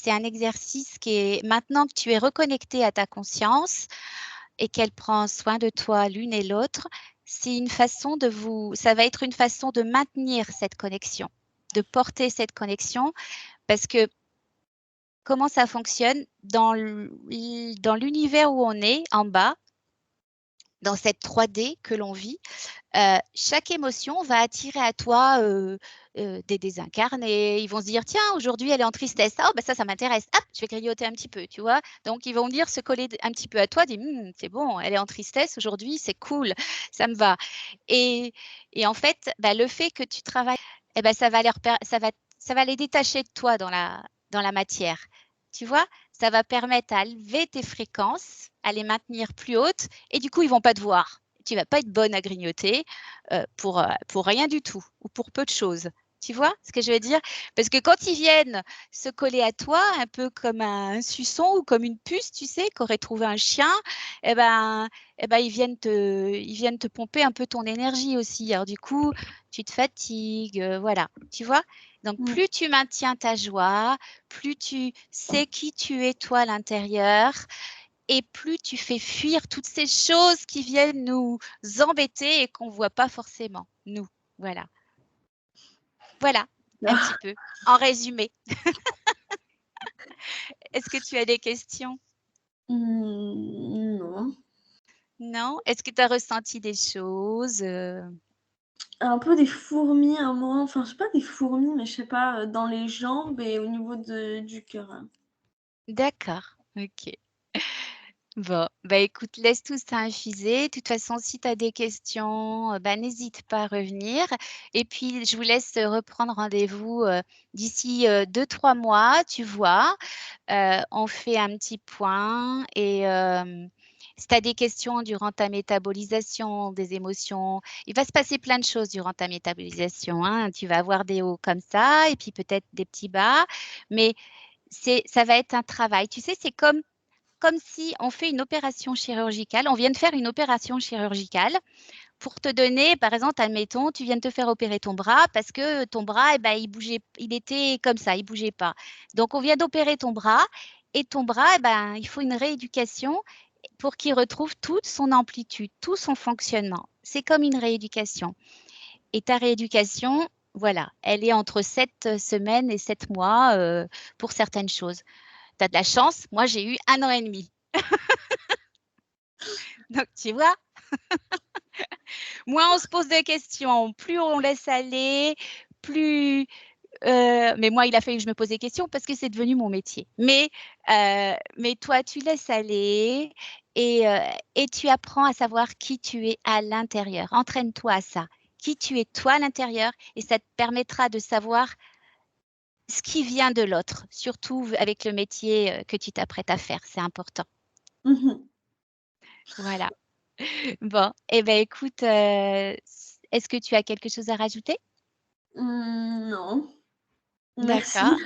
un exercice qui est, maintenant que tu es reconnecté à ta conscience et qu'elle prend soin de toi l'une et l'autre, ça va être une façon de maintenir cette connexion, de porter cette connexion parce que comment ça fonctionne dans l'univers où on est, en bas, dans cette 3D que l'on vit, chaque émotion va attirer à toi des désincarnés. Ils vont se dire, tiens, aujourd'hui, elle est en tristesse. Ah, bah ça m'intéresse. Hop, je vais grignoter un petit peu, tu vois. Donc, ils vont venir se coller un petit peu à toi, dire, c'est bon, elle est en tristesse aujourd'hui, c'est cool, ça me va. Et en fait, bah, le fait que tu travailles, eh ben, ça va les détacher de toi dans la matière. Tu vois, ça va permettre à élever tes fréquences, à les maintenir plus hautes, et du coup, ils vont pas te voir. Tu vas pas être bonne à grignoter pour rien du tout ou pour peu de choses. Tu vois ce que je veux dire? Parce que quand ils viennent se coller à toi, un peu comme un suçon ou comme une puce, tu sais, qu'aurait trouvé un chien, eh ben, ils viennent te pomper un peu ton énergie aussi. Alors du coup, tu te fatigues, voilà. Tu vois? Donc plus tu maintiens ta joie, plus tu sais qui tu es toi à l'intérieur, et plus tu fais fuir toutes ces choses qui viennent nous embêter et qu'on ne voit pas forcément, nous. Voilà. Voilà, un petit peu. En résumé. Est-ce que tu as des questions? Non. Non? Est-ce que tu as ressenti des choses? Un peu des fourmis à un moment, enfin, je sais pas des fourmis, mais je sais pas, dans les jambes et au niveau du cœur, hein. D'accord, OK. Bon, bah écoute, laisse tout ça infuser. De toute façon, si tu as des questions, bah, n'hésite pas à revenir. Et puis, je vous laisse reprendre rendez-vous d'ici 2-3 mois, tu vois. On fait un petit point et si tu as des questions durant ta métabolisation des émotions, il va se passer plein de choses durant ta métabolisation, hein. Tu vas avoir des hauts comme ça et puis peut-être des petits bas, mais ça va être un travail. Tu sais, c'est comme si on fait une opération chirurgicale, on vient de faire une opération chirurgicale pour te donner, par exemple, admettons, tu viens de te faire opérer ton bras parce que ton bras, eh ben, il était comme ça, il bougeait pas. Donc, on vient d'opérer ton bras et ton bras, eh ben, il faut une rééducation pour qu'il retrouve toute son amplitude, tout son fonctionnement. C'est comme une rééducation. Et ta rééducation, voilà, elle est entre 7 semaines et 7 mois pour certaines choses. Tu as de la chance, moi j'ai eu 1 an et demi. Donc tu vois, moins on se pose des questions, plus on laisse aller, plus... mais moi, il a fallu que je me pose des questions parce que c'est devenu mon métier. Mais toi, tu laisses aller et tu apprends à savoir qui tu es à l'intérieur. Entraîne-toi à ça. Qui tu es toi à l'intérieur et ça te permettra de savoir ce qui vient de l'autre, surtout avec le métier que tu t'apprêtes à faire. C'est important. Voilà. Bon, eh bien, écoute, est-ce que tu as quelque chose à rajouter? Non. Merci. D'accord.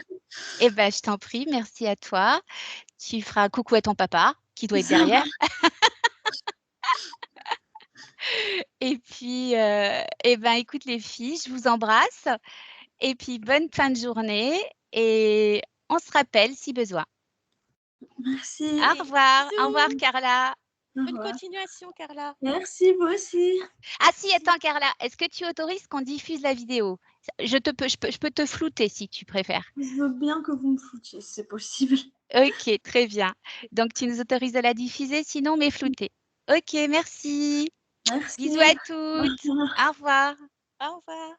Eh bien, je t'en prie, merci à toi. Tu feras coucou à ton papa qui doit être Ça derrière. marche. Et puis, eh ben, écoute les filles, je vous embrasse et puis bonne fin de journée et on se rappelle si besoin. Merci. Au Allez, revoir. Au revoir bisous. Carla. Au Bonne revoir. continuation, Carla. Merci, vous aussi. Ah si, attends Carla, est-ce que tu autorises qu'on diffuse la vidéo? Je peux te flouter si tu préfères. Je veux bien que vous me foutiez, si c'est possible. OK, très bien. Donc tu nous autorises à la diffuser, sinon mais flouter. OK, merci. Merci. Bisous à toutes. Au revoir. Au revoir.